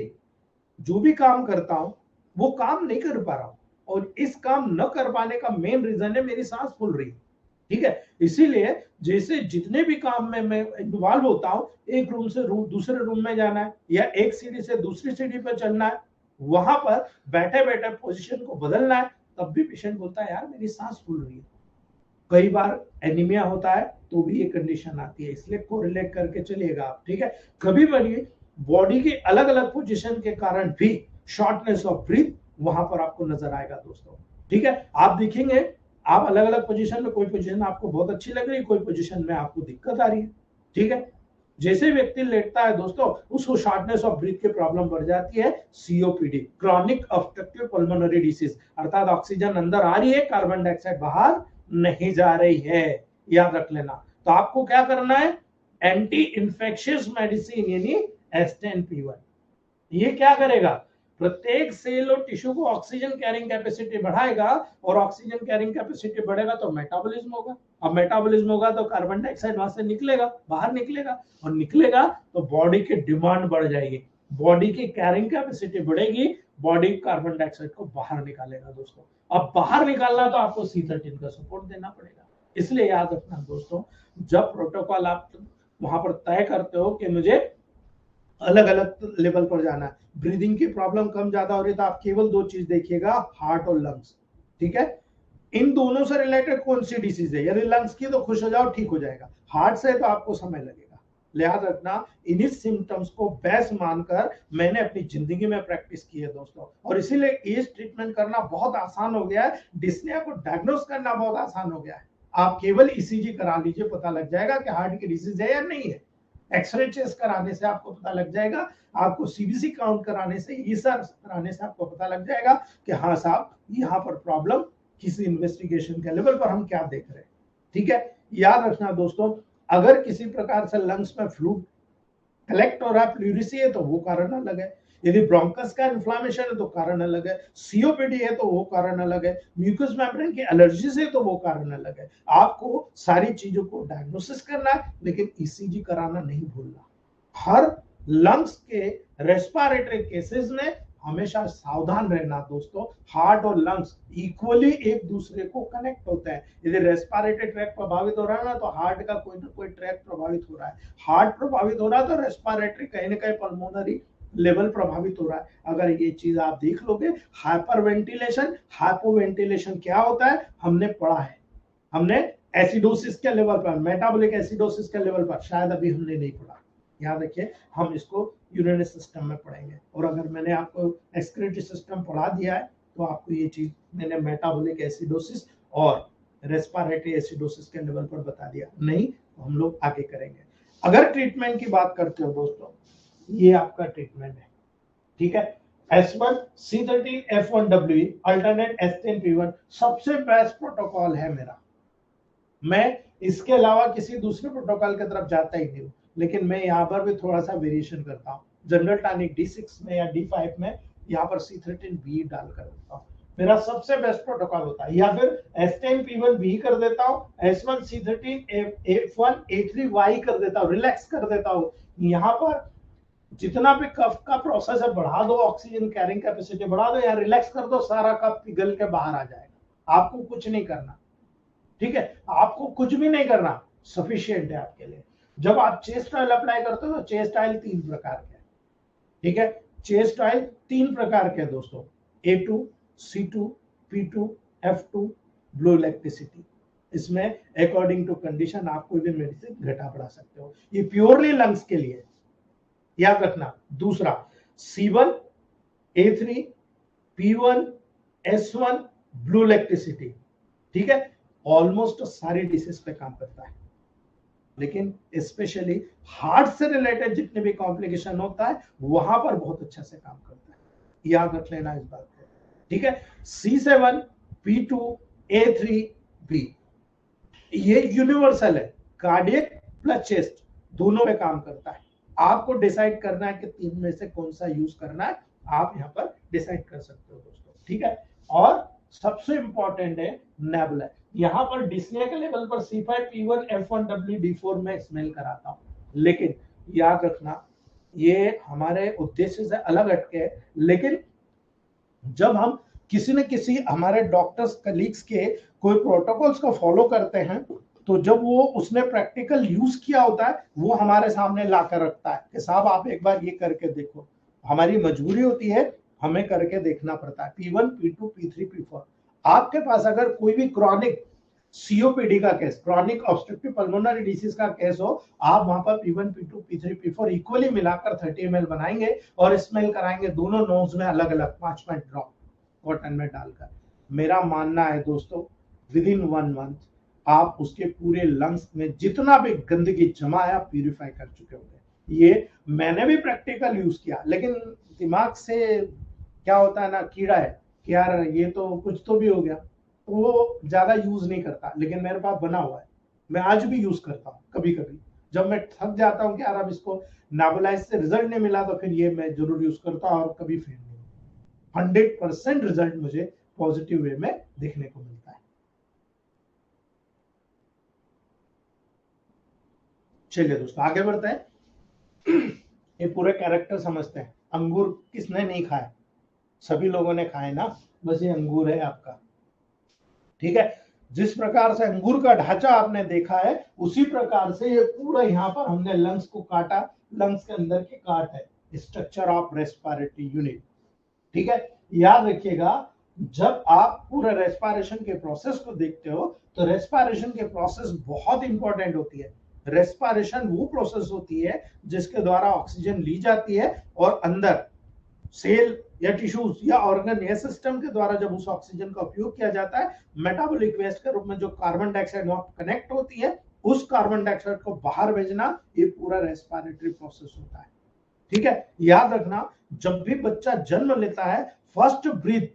जो भी काम करता हूं वो काम नहीं कर पा रहा हूं, और इस काम न कर पाने का मेन रीजन है मेरी सांस फूल रही है। ठीक है, इसीलिए जैसे जितने भी काम में मैं इन्वॉल्व होता हूं, एक रूम से दूसरे रूम में जाना है या एक सीढ़ी से दूसरी सीढ़ी पर चलना है, वहां पर बैठे बैठे पोजीशन को बदलना है, तब भी पेशेंट बोलता है यार मेरी सांस फूल रही है। कई बार एनीमिया होता है तो भी ये कंडीशन आती है, इसलिए कोरिलेट करके चलिएगा आप। ठीक है, कभी भी बॉडी के अलग अलग पोजीशन के कारण भी शॉर्टनेस ऑफ ब्रीथ वहां पर आपको नजर आएगा दोस्तों। ठीक है, आप देखेंगे आप अलग अलग पोजीशन में, कोई पोजीशन आपको बहुत अच्छी लग रही है, कोई पोजीशन में आपको दिक्कत आ रही है। ठीक है, जैसे व्यक्ति लेटता है दोस्तों उसको शॉर्टनेस ऑफ ब्रीथ की प्रॉब्लम बढ़ जाती है, COPD, chronic obstructive pulmonary disease, अर्थात ऑक्सीजन अंदर आ रही है, कार्बन डाइऑक्साइड बाहर नहीं जा रही है, याद रख लेना। तो आपको क्या करना है, एंटी इंफेक्शियस मेडिसिन यानी S10P1, ये क्या करेगा, प्रत्येक सेल और टिश्यू को ऑक्सीजन कैरिंग कैपेसिटी बढ़ाएगा, और ऑक्सीजन कैरिंग कैपेसिटी बढ़ेगा तो मेटाबॉलिज्म होगा, अब मेटाबॉलिज्म होगा तो कार्बन डाइऑक्साइड वहां से निकलेगा, बाहर निकलेगा, और निकलेगा तो बॉडी की डिमांड बढ़ जाएगी, बॉडी की कैरिंग कैपेसिटी बढ़ेगी, बॉडी कार्बन डाइऑक्साइड को बाहर निकालेगा दोस्तों। अब बाहर निकालना तो आपको C13 का सपोर्ट देना पड़ेगा। इसलिए याद रखना दोस्तों, जब प्रोटोकॉल आप वहां पर तय करते हो कि मुझे अलग अलग लेवल पर जाना है, ब्रीदिंग की प्रॉब्लम कम ज्यादा हो रही है, तो आप केवल 2 चीज देखिएगा, हार्ट और लंग्स। ठीक है, इन दोनों से रिलेटेड कौन सी डिसीज है, यदि लंग्स की तो खुश हो जाओ, ठीक हो जाएगा, हार्ट से तो आपको समय लगेगा। लिहाज रखना, इन्हीं सिम्टम्स को बेस मानकर मैंने अपनी जिंदगी में प्रैक्टिस की है दोस्तों, और इसीलिए इस ट्रीटमेंट करना बहुत आसान हो गया है, डिस्निया को डायग्नोस करना बहुत आसान हो गया है। आप केवल ईसीजी करा लीजिए, पता लग जाएगा कि हार्ट की डिसीज है या नहीं है, एक्सरे चेस्ट कराने से आपको पता लग जाएगा, आपको सीबीसी काउंट कराने से, ईसर कराने से आपको पता लग जाएगा कि हाँ साहब यहाँ पर प्रॉब्लम किसी इन्वेस्टिगेशन के लेवल पर हम क्या देख रहे हैं। ठीक है, याद रखना दोस्तों, अगर किसी प्रकार से लंग्स में फ्लूइड कलेक्ट हो रहा है, प्लूरिसी है तो वो कारण अलग है, यदि ब्रोंकस का इन्फ्लेमेशन है तो कारण अलग है, सीओपीडी है तो वो कारण अलग है, म्यूकस मेम्ब्रेन की एलर्जी है तो वो कारण अलग है। आपको सारी चीजों को डायग्नोसिस करना है, लेकिन ईसीजी कराना नहीं भूलना। हर लंग्स के रेस्पिरेटरी केसेस में हमेशा सावधान रहना दोस्तों, हार्ट और लंग्स इक्वली एक दूसरे को कनेक्ट होते हैं। यदि रेस्पिरेटरी ट्रैक्ट प्रभावित हो रहा है ना, तो हार्ट का कोई ना कोई ट्रैक्ट प्रभावित हो रहा है, हार्ट प्रभावित हो रहा है तो रेस्पिरेटरी कहीं ना कहीं पल्मोनरी लेवल प्रभावित हो रहा है। अगर ये चीज आप देख लोगे, हाइपर वेंटिलेशन, हाइपोवेंटिलेशन क्या होता है हमने पढ़ा है, हमने एसिडोसिस के लेवल पर, मेटाबॉलिक एसिडोसिस के लेवल पर शायद अभी हमने नहीं पढ़ा, याद रखिए हम इसको यूरिनरी सिस्टम में पढ़ेंगे। और अगर मैंने आपको एक्सक्रीटरी सिस्टम पढ़ा दिया है तो आपको ये चीज मैंने मेटाबॉलिक एसिडोसिस और रेस्पिरेटरी एसिडोसिस के लेवल पर बता दिया, नहीं तो हम लोग आगे करेंगे। अगर ट्रीटमेंट की बात करते हो दोस्तों, ये आपका ट्रीटमेंट है। ठीक है, S1 C13 F1WE alternate S10P1 सबसे बेस्ट प्रोटोकॉल है मेरा, मैं इसके अलावा किसी दूसरे प्रोटोकॉल की तरफ जाता ही नहीं हूँ, लेकिन मैं यहाँ पर भी थोड़ा सा वेरिएशन करता हूँ, जनरल टॉनिक D6 में या D5 में यहाँ पर C13B डालकर देता हूँ, मेरा सबसे बेस्ट प्रोटोकॉल होता है, या फिर S10P1B कर देता हूँ, S1 C13 F1 A3Y कर देता हूँ, रिलैक्स कर देता हूँ। यहाँ पर जितना भी कफ का प्रोसेस है बढ़ा दो, ऑक्सीजन कैरिंग कैपेसिटी बढ़ा दो या रिलैक्स कर दो, सारा कफ पिघल के बाहर आ जाएगा, आपको कुछ नहीं करना। ठीक है, आपको कुछ भी नहीं करना, सफिशिएंट है आपके लिए। जब आप चेस्ट ऑयल अप्लाई करते हो तो चेस्ट ऑयल 3 प्रकार के, ठीक है, चेस्ट ऑयल 3 प्रकार के दोस्तों, A2, C2, P2, F2, blue electricity. इसमें अकॉर्डिंग टू कंडीशन आप कोई भी मेडिसिन घटा बढ़ा सकते हो, ये प्योरली लंग्स के लिए, याद रखना। दूसरा C1, A3, P1, S1, blue electricity, ठीक है, ऑलमोस्ट सारी डिसीज पे काम करता है, लेकिन स्पेशली हार्ट से रिलेटेड जितने भी कॉम्प्लिकेशन होता है वहां पर बहुत अच्छा से काम करता है, याद रख लेना इस बात को। ठीक है, C7, P2, A3B ये यूनिवर्सल है, कार्डियक प्लस चेस्ट दोनों में काम करता है। आपको डिसाइड करना है कि 3 में से कौन सा यूज करना है, आप यहाँ पर डिसाइड कर सकते हो दोस्तों। ठीक है, और सबसे इंपॉर्टेंट है नेबुला। यहाँ पर डिस्ने के लेवल पर C5P1 F1W D4 में स्मेल कराता हूँ, लेकिन याद रखना ये हमारे उद्देश्य से अलग हटके है। लेकिन जब हम किसी न किसी हमारे डॉक्टर्स कलीग्स के कोई प्रोटोकॉल्स को फॉलो करते हैं, तो जब वो उसने प्रैक्टिकल यूज किया होता है वो हमारे सामने ला कर रखता है कि साहब आप एक बार ये करके देखो। हमारी मजबूरी होती है, हमें करके देखना पड़ता है। P1 P2 P3 P4 आपके पास अगर कोई भी क्रॉनिक सीओपीडी का case, chronic obstructive pulmonary disease का केस हो, आप वहां पर P1 P2 P3 P4 equally मिलाकर 30 ml बनाएंगे और स्मेल कराएंगे दोनों नोज में अलग अलग 5 ड्रॉप कॉटन में डालकर। मेरा मानना है दोस्तों विद इन 1 मंथ आप उसके पूरे लंग्स में जितना भी गंदगी जमा है आप प्यूरिफाई कर चुके होंगे। ये मैंने भी प्रैक्टिकल यूज किया, लेकिन दिमाग से क्या होता है ना, कीड़ा है कि यार ये तो कुछ तो भी हो गया, वो ज्यादा यूज नहीं करता। लेकिन मेरे पास बना हुआ है, मैं आज भी यूज करता हूँ। कभी कभी जब मैं थक जाता हूँ कि यार अब इसको नेबुलाइज से रिजल्ट नहीं मिला, तो फिर ये मैं जरूर यूज करता हूँ और कभी फेल नहीं। 100% रिजल्ट मुझे पॉजिटिव वे में देखने को मिलता है। चलिए दोस्तों आगे बढ़ते हैं। ये पूरे कैरेक्टर समझते हैं। अंगूर किसने नहीं खाया? सभी लोगों ने खाए ना, बस ये अंगूर है आपका। ठीक है, जिस प्रकार से अंगूर का ढांचा आपने देखा है उसी प्रकार से ये पूरा यहाँ पर हमने लंग्स को काटा। लंग्स के अंदर की काट है स्ट्रक्चर ऑफ रेस्पिरेटरी यूनिट। ठीक है, याद रखिएगा जब आप पूरे रेस्पिरेशन के प्रोसेस को देखते हो तो रेस्पिरेशन के प्रोसेस बहुत इंपॉर्टेंट होती है। रेस्पिरेशन वो प्रोसेस होती है जिसके द्वारा ऑक्सीजन ली जाती है और अंदर सेल या टिश्यूज या ऑर्गन या सिस्टम के द्वारा जब उस ऑक्सीजन का उपयोग किया जाता है, मेटाबॉलिक वेस्ट के रूप में जो कार्बन डाइऑक्साइड कनेक्ट होती है, उस कार्बन डाइऑक्साइड को बाहर भेजना, ये पूरा रेस्पिरेटरी प्रोसेस होता है। ठीक है, याद रखना जब भी बच्चा जन्म लेता है फर्स्ट ब्रीथ,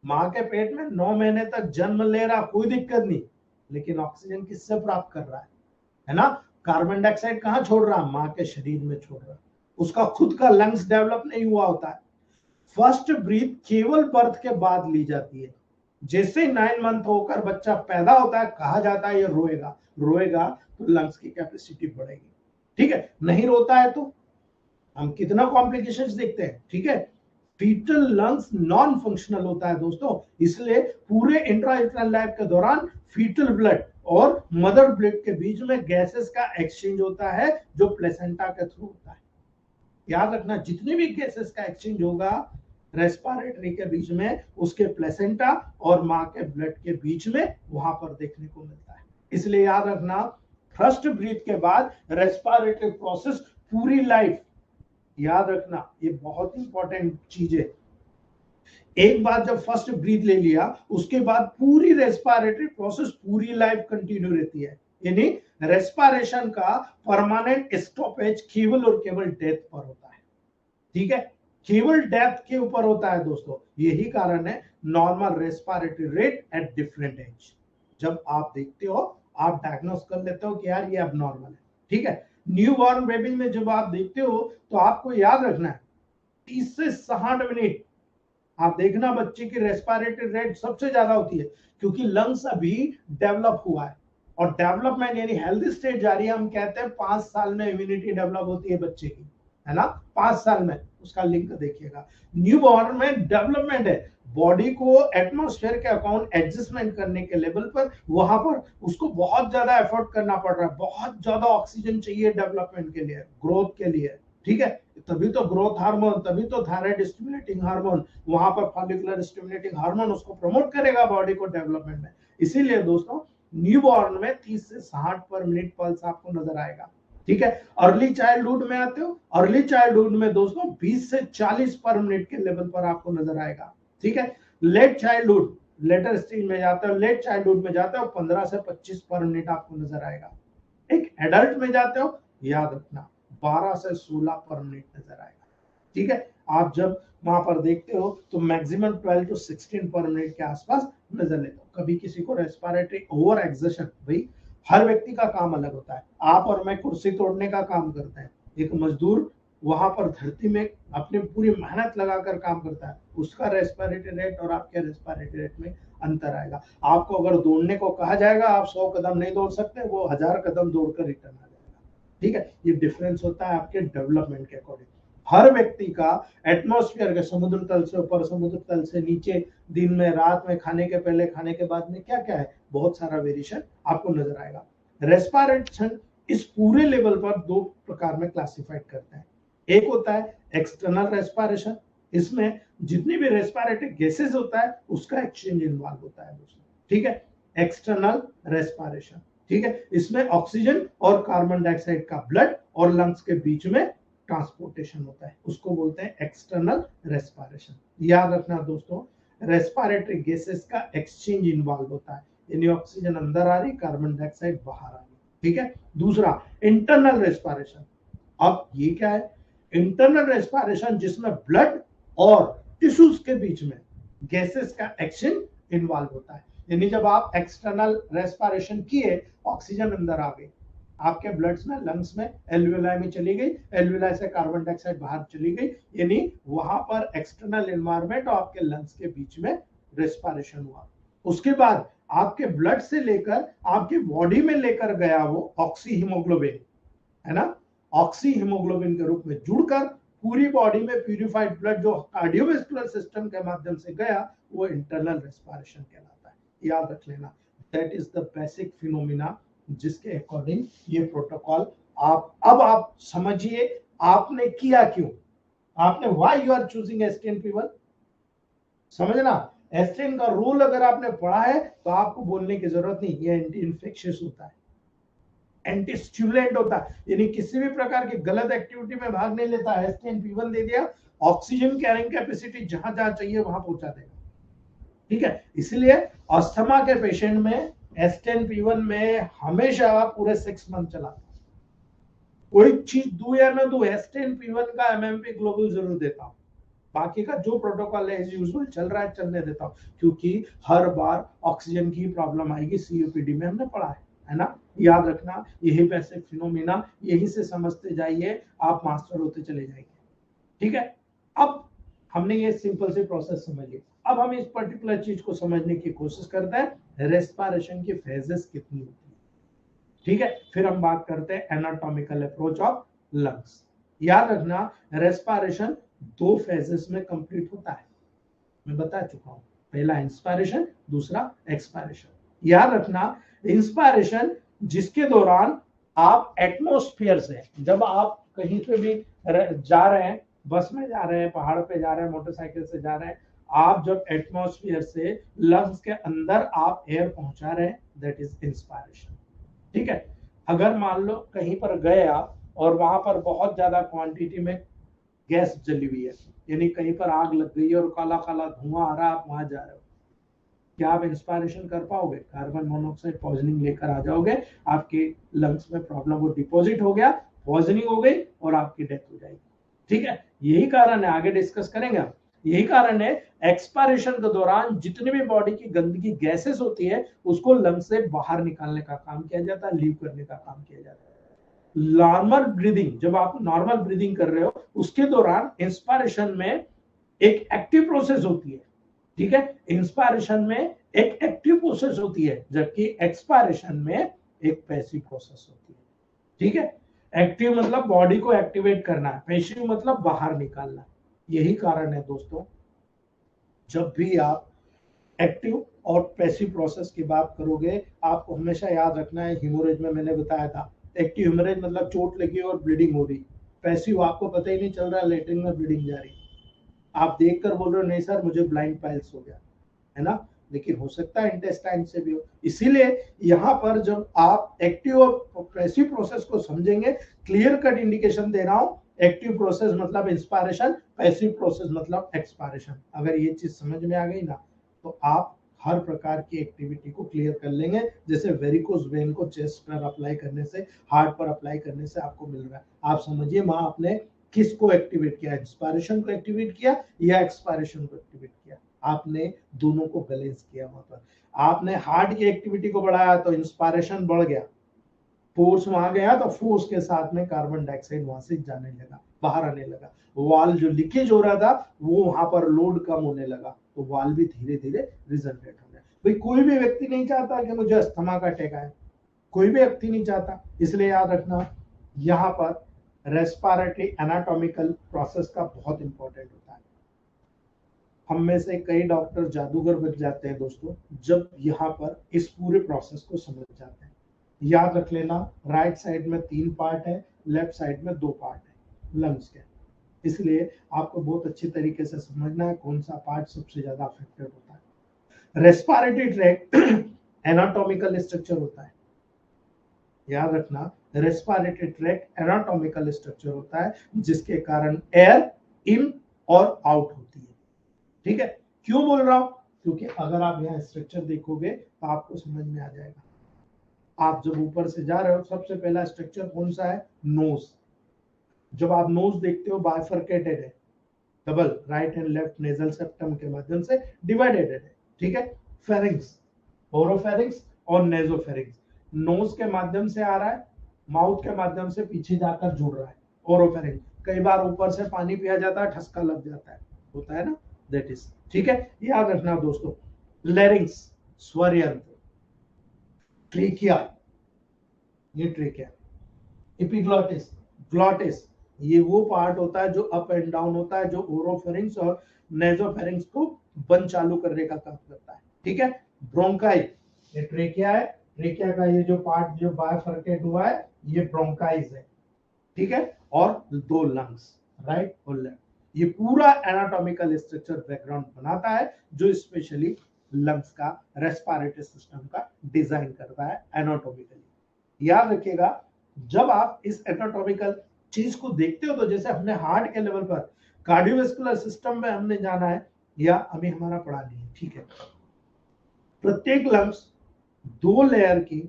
मां के पेट में 9 महीने तक जन्म ले रहा, कोई दिक्कत नहीं, लेकिन ऑक्सीजन किससे प्राप्त कर रहा है ना? कार्बन डाइऑक्साइड कहां छोड़ रहा? मां के शरीर में छोड़ रहा। उसका खुद का लंग्स डेवलप नहीं हुआ होता है। फर्स्ट ब्रीथ केवल बर्थ के बाद ली जाती है। जैसे 9 मंथ होकर बच्चा पैदा होता है, कहा जाता है ये रोएगा, रोएगा तो लंग्स की कैपेसिटी बढ़ेगी। ठीक है, नहीं रोता है तो हम कितना कॉम्प्लिकेशंस देखते हैं। ठीक है, फीटल लंग्स नॉन फंक्शनल होता है दोस्तों, इसलिए पूरे इंट्रायूटेरल लाइफ के दौरान फीटल ब्लड और मदर ब्लड के बीच में गैसेस का एक्सचेंज होता है जो प्लेसेंटा के थ्रू होता है। याद रखना जितने भी गैसेस का एक्सचेंज होगा रेस्पिरेटरी के बीच में, उसके प्लेसेंटा और मां के ब्लड के बीच में वहां पर देखने को मिलता है। इसलिए याद रखना फर्स्ट ब्रीथ के बाद रेस्पिरेटरी प्रोसेस पूरी लाइफ, याद रखना ये बहुत इंपॉर्टेंट चीज है। एक बार जब फर्स्ट ब्रीथ ले लिया उसके बाद पूरी रेस्पिरेटरी प्रोसेस पूरी लाइफ कंटिन्यू रहती है। यानी रेस्पिरेशन का परमानेंट स्टॉपेज केवल और केवल डेथ पर होता है। ठीक है, केवल डेथ के ऊपर होता है दोस्तों। यही कारण है normal respiratory rate at different age. जब आप देखते हो आप डायग्नोस कर लेते हो कि यार ये अबनॉर्मल है। ठीक है, न्यू बॉर्न बेबी में जब आप देखते हो तो आपको याद रखना है 30 से 60 मिनट आप देखना बच्चे की रेस्पिरेटरी रेट सबसे ज्यादा होती है, क्योंकि लंग्स अभी डेवलप हुआ है और डेवलपमेंट यानी हेल्दी स्टेट जा रही है। हम कहते हैं 5 साल में इम्यूनिटी डेवलप होती है बच्चे की, है ना? 5 साल में, उसका लिंक देखिएगा। न्यू बॉर्न में डेवलपमेंट है, बॉडी को एटमॉस्फेयर के अकाउंट एडजस्टमेंट करने के लेवल पर वहां पर उसको बहुत ज्यादा एफर्ट करना पड़ रहा है, बहुत ज्यादा ऑक्सीजन चाहिए डेवलपमेंट के लिए, ग्रोथ के लिए। ठीक है, तभी तो ग्रोथ हार्मोन, तभी तो थायराइड स्टिमुलेटिंग हार्मोन, वहां पर फॉलिकुलर स्टिमुलेटिंग हार्मोन उसको प्रमोट करेगा बॉडी को डेवलपमेंट में। इसीलिए दोस्तों न्यूबॉर्न में 30 से 60 पर मिनट पल्स आपको नजर आएगा। ठीक है, अर्ली चाइल्डहुड में आते हो, अर्ली चाइल्डहुड में दोस्तों 20 से 40 पर मिनट के लेवल पर आपको नजर आएगा। ठीक है, लेट चाइल्डहुड, लेटर स्टेज में जाते हो, लेट चाइल्डहुड में जाते हो 15 से 25 पर मिनट आपको नजर आएगा। एक एडल्ट में जाते हो, याद रखना 12 से 16 पर मिनट नजर आएगा। ठीक है, आप जब वहां पर देखते हो तो मैक्सिमम 12 to 16 पर मिनट के आसपास नजर लेते हो। कभी किसी को रेस्पिरेटरी ओवर एक्सर्शन, भाई हर व्यक्ति का काम अलग होता है। आप और मैं कुर्सी तोड़ने का काम करते हैं, एक मजदूर वहां पर धरती में अपनी पूरी मेहनत लगाकर काम करता है, उसका रेस्पिरेटरी रेट और आपके रेस्पिरेटरी रेट में अंतर आएगा। आपको अगर दौड़ने को कहा जाएगा, आप 100 कदम नहीं दौड़ सकते, वो 1000 कदम दौड़कर रिटर्न आ जाएगा। ठीक है, ये डिफरेंस होता है आपके डेवलपमेंट के अकॉर्डिंग। हर व्यक्ति का एटमॉस्फेयर के समुद्र तल से ऊपर, समुद्र तल से नीचे, दिन में, रात में, खाने के पहले, खाने के बाद में क्या क्या है, बहुत सारा वेरिएशन आपको नजर आएगा। रेस्पिरेशन इस पूरे लेवल पर दो प्रकार में क्लासिफाइड करते हैं। एक होता है एक्सटर्नल रेस्पिरेशन, इसमें जितनी भी रेस्पिरेटरी गैसेस होता है उसका एक्सचेंज इन्वॉल्व होता है दोस्तों। ठीक है, एक्सटर्नल रेस्पिरेशन। ठीक है, इसमें ऑक्सीजन और कार्बन डाइऑक्साइड का ब्लड और लंग्स के बीच में ट्रांसपोर्टेशन होता है, उसको बोलते हैं एक्सटर्नल रेस्पिरेशन। याद रखना दोस्तों, रेस्पिरेटरी गैसेस का एक्सचेंज इन्वॉल्व होता है, यानी ऑक्सीजन अंदर आ रही, कार्बन डाइऑक्साइड बाहर आ रही। ठीक है, दूसरा इंटरनल रेस्पिरेशन। अब ये क्या है, इंटरनल रेस्पिरेशन जिसमें ब्लड और टिश्यूज के बीच में गैसेस का एक्सचेंज इन्वॉल्व होता है। यानी जब आप एक्सटर्नल रेस्पिरेशन किए, ऑक्सीजन अंदर आ गई, आपके ब्लड्स में, लंग्स में, एल्वियोलाई में चली गई, एल्वियोलाई से कार्बन डाइऑक्साइड बाहर चली गई, यानी वहां पर एक्सटर्नल एनवायरनमेंट और आपके लंग्स के बीच में रेस्पिरेशन हुआ। उसके बाद आपके ब्लड से लेकर आपकी बॉडी में लेकर गया वो ऑक्सी हीमोग्लोबिन, है ना, ऑक्सी हीमोग्लोबिन के रूप में जुड़कर पूरी बॉडी में प्यूरिफाइड ब्लड जो कार्डियोवास्कुलर सिस्टम के माध्यम से गया, वो इंटरनल रेस्पिरेशन कहलाता है। याद रख लेना, that is the basic phenomena जिसके अकॉर्डिंग ये प्रोटोकॉल आप समझिए आपने किया क्यों, आपने व्हाई यू आर चूजिंग एस्टेन-P1। समझना, एस्टेन का रूल अगर आपने पढ़ा है तो आपको बोलने की जरूरत नहीं, ये एंटी इन्फेक्शियस होता है, एंटी स्टिमुलेंट होता है, यानी किसी भी प्रकार की गलत एक्टिविटी में भाग नहीं लेता है। एस्टेन-P1 दे दिया, ऑक्सीजन कैरिंग कैपेसिटी जहां जहां चाहिए वहां पहुंचा देगा। ठीक है, इसलिए अस्थमा के पेशेंट में एस्टेन-P1 में हमेशा पूरे 6 मंथ चला। कोई चीज दू या ना दू, एस्टेन-P1 का एमएमपी ग्लोबल जरूर देता हूं, बाकी का जो प्रोटोकॉल है एज यूजुअल चल रहा है चलने देता हूं, क्योंकि हर बार ऑक्सीजन की प्रॉब्लम आएगी, सीओपीडी में हमने पढ़ा है ना। याद रखना, यही बेसिक फिनोमिना, यही से समझते जाइए, आप मास्टर होते चले जाएंगे। ठीक है, अब हमने ये सिंपल सी प्रोसेस समझ ली, अब हम इस पर्टिकुलर चीज को समझने की कोशिश करते हैं, रेस्पिरेशन की फेजेस कितनी होती है। ठीक है, फिर हम बात करते हैं एनाटॉमिकल अप्रोच ऑफ लंग्स। याद रखना, रेस्पिरेशन 2 फेजेस में कंप्लीट होता है, मैं बता चुका हूं, पहला इंस्पिरेशन, दूसरा एक्सपिरेशन। याद रखना, इंस्पिरेशन जिसके दौरान आप एटमॉस्फेयर से, जब आप कहीं पे भी जा रहे हैं, बस में जा रहे हैं, पहाड़ पे जा रहे हैं, मोटरसाइकिल से जा रहे हैं, आप जब एटमॉस्फेयर से लंग्स के अंदर आप एयर पहुंचा रहे हैं, दैट इज इंस्पिरेशन। ठीक है, अगर मान लो कहीं पर गए आप और वहां पर बहुत ज्यादा क्वांटिटी में गैस जली हुई है, यानी कहीं पर आग लग गई है और काला काला धुआं आ रहा है, आप वहां जा रहे हो, क्या आप इंस्पिरेशन कर पाओगे? कार्बन मोनोऑक्साइड पॉइजनिंग लेकर आ जाओगे, आपके लंग्स में प्रॉब्लम, वो डिपॉजिट हो गया, पॉइजनिंग हो गई और आपकी डेथ हो जाएगी। ठीक है, यही कारण है, आगे डिस्कस करेंगे हम, यही कारण है एक्सपायरेशन के दौरान जितनी भी बॉडी की गंदगी गैसेस होती है उसको लंग्स से बाहर निकालने का काम किया जाता है, लीव करने का काम किया जाता है। नॉर्मल ब्रीदिंग, जब आप नॉर्मल ब्रीदिंग कर रहे हो उसके दौरान इंस्पिरेशन में एक एक्टिव प्रोसेस होती है। ठीक है, इंस्पिरेशन में एक एक्टिव प्रोसेस होती है, जबकि एक्सपायरेशन में एक पैसिव प्रोसेस होती है। ठीक है, एक्टिव मतलब बॉडी को एक्टिवेट करना है, पैसिव मतलब बाहर निकालना। यही कारण है दोस्तों, जब भी आप एक्टिव और पैसिव प्रोसेस की बात करोगे, आपको हमेशा याद रखना है, हेमोरेज में मैंने बताया था, एक्टिव हेमोरेज मतलब चोट लगी और ब्लीडिंग हो रही, पैसिव आपको पता ही नहीं चल रहा, लेटरिन में ब्लीडिंग जा रही, आप देखकर बोल रहे हो नहीं सर मुझे ब्लाइंड पाइल्स हो गया, है ना, लेकिन हो सकता है इंटेस्टाइन से भी हो। इसीलिए यहाँ पर जब आप एक्टिव और पैसिव प्रोसेस को समझेंगे, क्लियर कट इंडिकेशन दे रहा हूं, एक्टिव प्रोसेस मतलब इंस्पिरेशन, पैसिव प्रोसेस मतलब एक्सपायरेशन। अगर ये चीज समझ में आ गई ना, तो आप हर प्रकार की एक्टिविटी को क्लियर कर लेंगे। जैसे वेरिकोज वेन को चेस्ट पर अप्लाई करने से, हार्ट पर अप्लाई करने से आपको मिल रहा है, आप समझिए वहां आपने किसको एक्टिवेट किया, इंस्पिरेशन को एक्टिवेट किया या एक्सपायरेशन को एक्टिवेट किया, आपने दोनों को बैलेंस किया। वहां पर आपने हार्ट की एक्टिविटी को बढ़ाया तो इंस्पिरेशन बढ़ गया, फोर्स वहां गया तो फोर्स के साथ में कार्बन डाइऑक्साइड वहां से जाने लगा, बाहर आने लगा, वाल जो लीकेज हो रहा था वो वहां पर लोड कम होने लगा, तो वाल भी धीरे धीरे रिजनरेट हो गया। भाई कोई भी व्यक्ति नहीं चाहता कि मुझे अस्थमा का अटैक आए, कोई भी व्यक्ति नहीं चाहता। इसलिए याद रखना यहाँ पर रेस्पिरेटरी एनाटॉमिकल प्रोसेस का बहुत इंपॉर्टेंट होता है। हम में से कई डॉक्टर जादूगर बन जाते हैं दोस्तों जब यहाँ पर इस पूरे प्रोसेस को समझ जाते हैं। याद रख लेना, राइट साइड में 3 पार्ट है, लेफ्ट साइड में 2 पार्ट है लंग्स के। इसलिए आपको बहुत अच्छी तरीके से समझना है कौन सा पार्ट सबसे ज्यादा अफेक्टेड होता है। रेस्पिरेटरी ट्रैक्ट एनाटॉमिकल स्ट्रक्चर होता है। याद रखना, रेस्पिरेटरी ट्रैक्ट एनाटॉमिकल स्ट्रक्चर होता है जिसके कारण एयर इन और आउट होती है। ठीक है, क्यों बोल रहा हूं? क्योंकि अगर आप यहाँ स्ट्रक्चर देखोगे तो आपको समझ में आ जाएगा। आप जब ऊपर से जा रहे हो, सबसे पहला स्ट्रक्चर कौन सा है? नोज। जब आप नोज देखते हो बाइफरकेटेड है, double right and left nasal septum के माध्यम से डिवाइडेड है। ठीक है, फेरिंग्स, ओरोफेरिंग्स और नेजोफेरिंग्स नोज के माध्यम से आ रहा है, माउथ के माध्यम से पीछे जाकर जुड़ रहा है ओरोफेरिंग। कई बार ऊपर से पानी पिया जाता है, ठसका लग जाता है, होता है ना, दैट इज। ठीक है, याद रखना दोस्तों। लैरिंग्स स्वर यंत्र, ट्रेकिया, ये ट्रेकिया, एपिग्लॉटिस, ग्लॉटिस, ये वो पार्ट होता है जो अप एंड डाउन होता है, जो ओरोफेरिंग्स और नेजोफेरिंग्स को बंद चालू करने का काम करता है। ठीक है, ब्रोंकाई, ये ट्रेकिया है, ट्रेकिया का ये जो पार्ट जो बाइफरकेट हुआ है ये ब्रोंकाइज है। ठीक है, और 2 लंग्स, राइट और लेफ्ट। ये पूरा एनाटॉमिकल स्ट्रक्चर बैकग्राउंड बनाता है जो स्पेशली लंग्स का रेस्पिरेटरी सिस्टम का डिजाइन करता है एनाटॉमिकली। याद रखिएगा, जब आप इस एनाटॉमिकल चीज को देखते हो तो जैसे हमने हार्ट के लेवल पर कार्डियोवैस्कुलर सिस्टम में हमने जाना है या अभी हमारा पढ़ा नहीं है। ठीक है, प्रत्येक लंग्स 2 लेयर की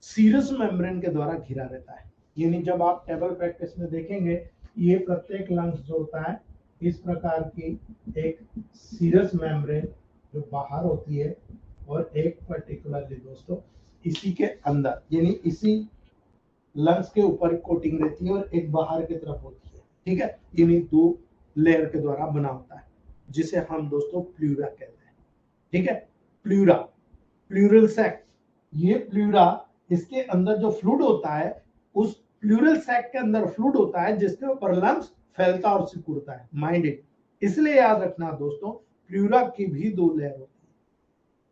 सीरस मेम्ब्रेन के द्वारा घिरा रहता है। यानी जब आप टेबल प्रैक्टिस में देखेंगे, ये प्रत्येक लंग्स जो होता है इस प्रकार की एक सीरस मेम्ब्रेन जो बाहर होती है और एक पर्टिकुलरली दोस्तों इसी के अंदर, यानी इसी लंग्स के ऊपर कोटिंग रहती है और एक बाहर की तरफ होती है। ठीक है, यानी 2 लेयर के द्वारा बना होता है जिसे हम दोस्तों प्लूरा कहते हैं। ठीक है, प्लूरा, प्लूरल सैक, ये प्लूरा, इसके अंदर जो फ्लूइड होता है उस प्लूरल सैक के अंदर फ्लूइड होता है जिसके ऊपर लंग्स फैलता और सिकुड़ता है, माइंड इट। इसलिए याद रखना दोस्तों, प्लूरा की भी 2 लेयर होती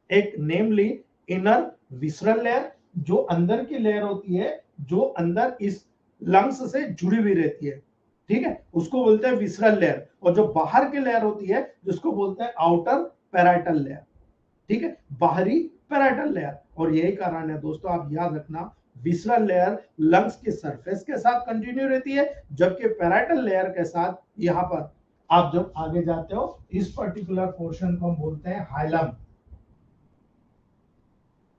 है। एक नेमली इनर विसरल लेयर, जो अंदर की लेयर होती है, जो अंदर इस लंग्स से जुड़ी हुई रहती है। ठीक है, उसको बोलते हैं विसरल लेयर। और जो बाहर की लेयर होती है जिसको बोलते हैं आउटर पैराइटल लेयर। ठीक है, बाहरी पैराइटल लेयर। और यही कारण है दोस्तों, आप याद रखना, विसरल लेयर लंग्स के सरफेस के साथ कंटिन्यू रहती है, जबकि पैराइटल लेयर के साथ यहाँ पर आप जब आगे जाते हो इस पर्टिकुलर पोर्शन को हम बोलते हैं हाइलम।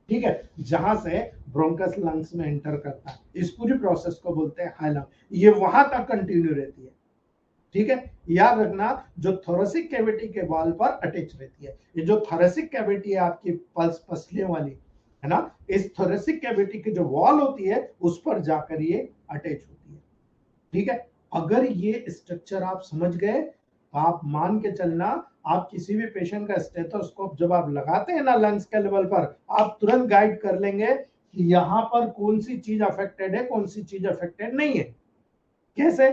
ठीक है, जहां से ब्रोंकस लंग्स में एंटर करता है, इस पूरी प्रोसेस को बोलते हैं हाइलम। ये वहां तक कंटिन्यू रहती है। ठीक है, याद रखना, जो थोरेसिक कैविटी के वॉल पर अटैच रहती है। ये जो थोरेसिक कैविटी है आपकी पल्स पसलियों वाली है ना, इस थोरेसिक कैविटी की जो वॉल होती है उस पर जाकर ये अटैच होती है। ठीक है, अगर ये स्ट्रक्चर आप समझ गए, आप मान के चलना, आप किसी भी पेशेंट का स्टेथोस्कोप जब आप लगाते हैं ना लंग्स के लेवल पर, आप तुरंत गाइड कर लेंगे कि यहाँ पर कौन सी चीज अफेक्टेड है, कौन सी चीज अफेक्टेड नहीं है। कैसे?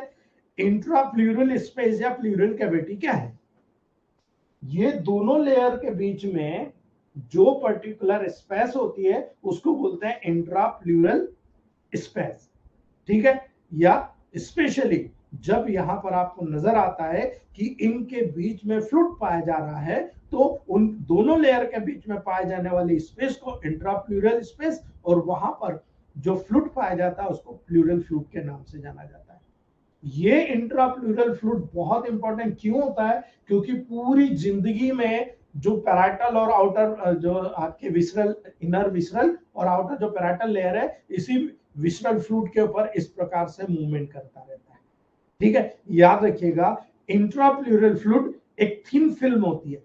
इंट्राप्लूरल स्पेस या प्लूरल कैविटी क्या है? ये दोनों लेयर के बीच में जो पर्टिकुलर स्पेस होती है उसको बोलते हैं इंट्राप्लूरल स्पेस। ठीक है, या स्पेशली जब यहां पर आपको नजर आता है कि इनके बीच में फ्लूइड पाया जा रहा है, तो उन दोनों लेयर के बीच में पाए जाने वाली स्पेस को इंट्राप्लूरल स्पेस, और वहां पर जो फ्लूइड पाया जाता है उसको प्लूरल फ्लूइड के नाम से जाना जाता है। ये इंट्राप्लूरल फ्लूइड बहुत इंपॉर्टेंट क्यों होता है? क्योंकि पूरी जिंदगी में जो पैराइटल और आउटर जो आपके विसरल, इनर विसरल और आउटर जो पैराइटल लेयर है, इसी विसरल फ्लूइड के ऊपर इस प्रकार से मूवमेंट करता रहता है। ठीक है, याद रखिएगा, इंट्राप्लूरल फ्लूइड एक थिन फिल्म होती है।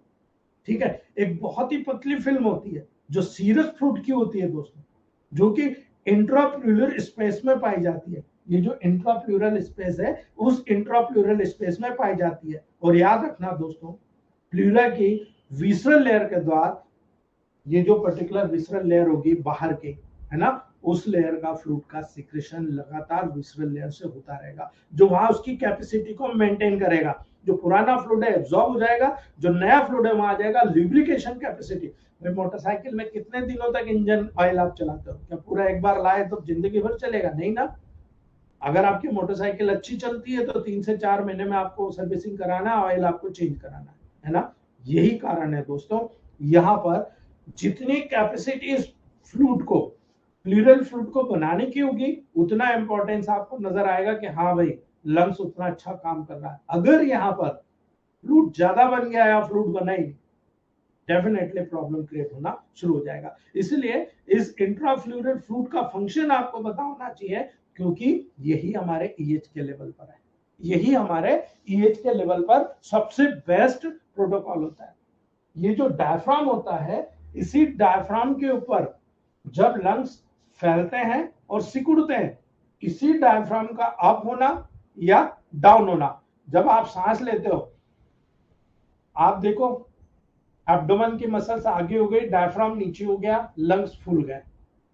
ठीक है, एक बहुत ही पतली फिल्म होती है जो सीरस फ्लूइड की होती है दोस्तों, जो कि इंट्राप्लूरल स्पेस में पाई जाती है। ये जो इंट्राप्लूरल स्पेस है उस इंट्राप्लूरल स्पेस में पाई जाती है। और याद रखना दोस्तों, प्लूरा की विसरल लेयर के द्वारा ये जो पर्टिकुलर विसरल लेयर होगी बाहर के, है ना, उस लेयर का फ्लूइड का सिक्रेशन लगातार विसरल लेयर से होता रहेगा, जो वहां उसकी कैपेसिटी को मेंटेन करेगा। जो पुराना फ्लूइड है एब्जॉर्ब हो जाएगा, जो नया फ्लूइड है वहां आ जाएगा। लुब्रिकेशन कैपेसिटी, भाई मोटरसाइकिल में कितने दिनों तक इंजन ऑयल आप चलाते हो? क्या पूरा एक बार लाए तो जिंदगी भर चलेगा? नहीं ना। अगर आपकी मोटरसाइकिल अच्छी चलती है तो 3 से 4 महीने में आपको सर्विसिंग कराना, ऑयल आपको चेंज कराना है ना। यही कारण है दोस्तों, यहाँ पर जितनी कैपेसिटी इस फ्लूइड को, प्लूरल फ्लूइड को बनाने की होगी, उतना इंपॉर्टेंस आपको नजर आएगा कि हाँ भाई लंग्स उतना अच्छा काम कर रहा है। अगर यहाँ पर फ्लूइड ज्यादा बन गया या फ्लूइड बना ही, डेफिनेटली प्रॉब्लम क्रिएट होना शुरू हो जाएगा। इसलिए इस इंट्राफ्लूरल फ्लूइड का फंक्शन आपको पता होना चाहिए, क्योंकि यही हमारे ईएच के लेवल पर है, यही हमारे ईएच के लेवल पर सबसे बेस्ट प्रोटोकॉल होता है। ये जो डायफ्राम होता है, इसी डायफ्राम के ऊपर जब लंग्स फैलते हैं और सिकुड़ते हैं, इसी डायफ्राम का अप होना या डाउन होना, जब आप सांस लेते हो, आप देखो एब्डोमेन की मसल्स आगे हो गई, डायफ्राम नीचे हो गया, लंग्स फूल गए।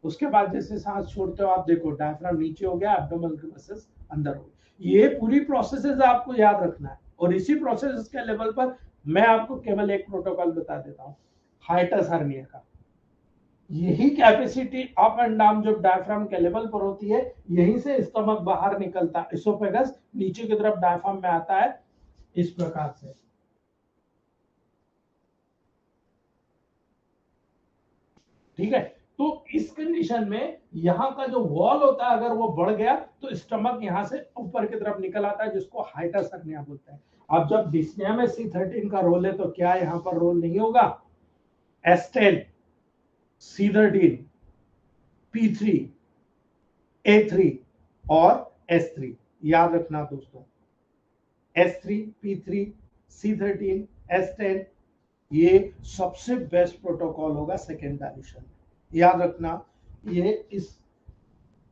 उसके बाद जैसे सांस छोड़ते हो आप देखो डायफ्राम नीचे हो गया, एब्डोमेन की मसल्स अंदर हो गई। ये पूरी प्रोसेसेस आपको याद रखना है। और इसी प्रोसेस के लेवल पर मैं आपको केवल एक प्रोटोकॉल बता देता हूँ, हाइटस हर्निया का। यही कैपेसिटी अप एंड डाउन जब डायफ्राम के लेवल पर होती है, यहीं से स्टमक बाहर निकलता है, इसोफेगस नीचे की तरफ डायफ्राम में आता है इस प्रकार से। ठीक है, तो इस कंडीशन में यहाँ का जो वॉल होता है अगर वो बढ़ गया तो स्टमक यहाँ से ऊपर की तरफ निकल आता है, जिसको हाइटस हर्निया बोलते हैं। अब जब डिस्निया में C13 का रोल है तो क्या यहाँ पर रोल नहीं होगा? S10, C13, P3, A3 और S3 याद रखना दोस्तों। S3, P3, C13, S10 ये सबसे बेस्ट प्रोटोकॉल होगा सेकेंड डायल्यूशन। याद रखना, ये इस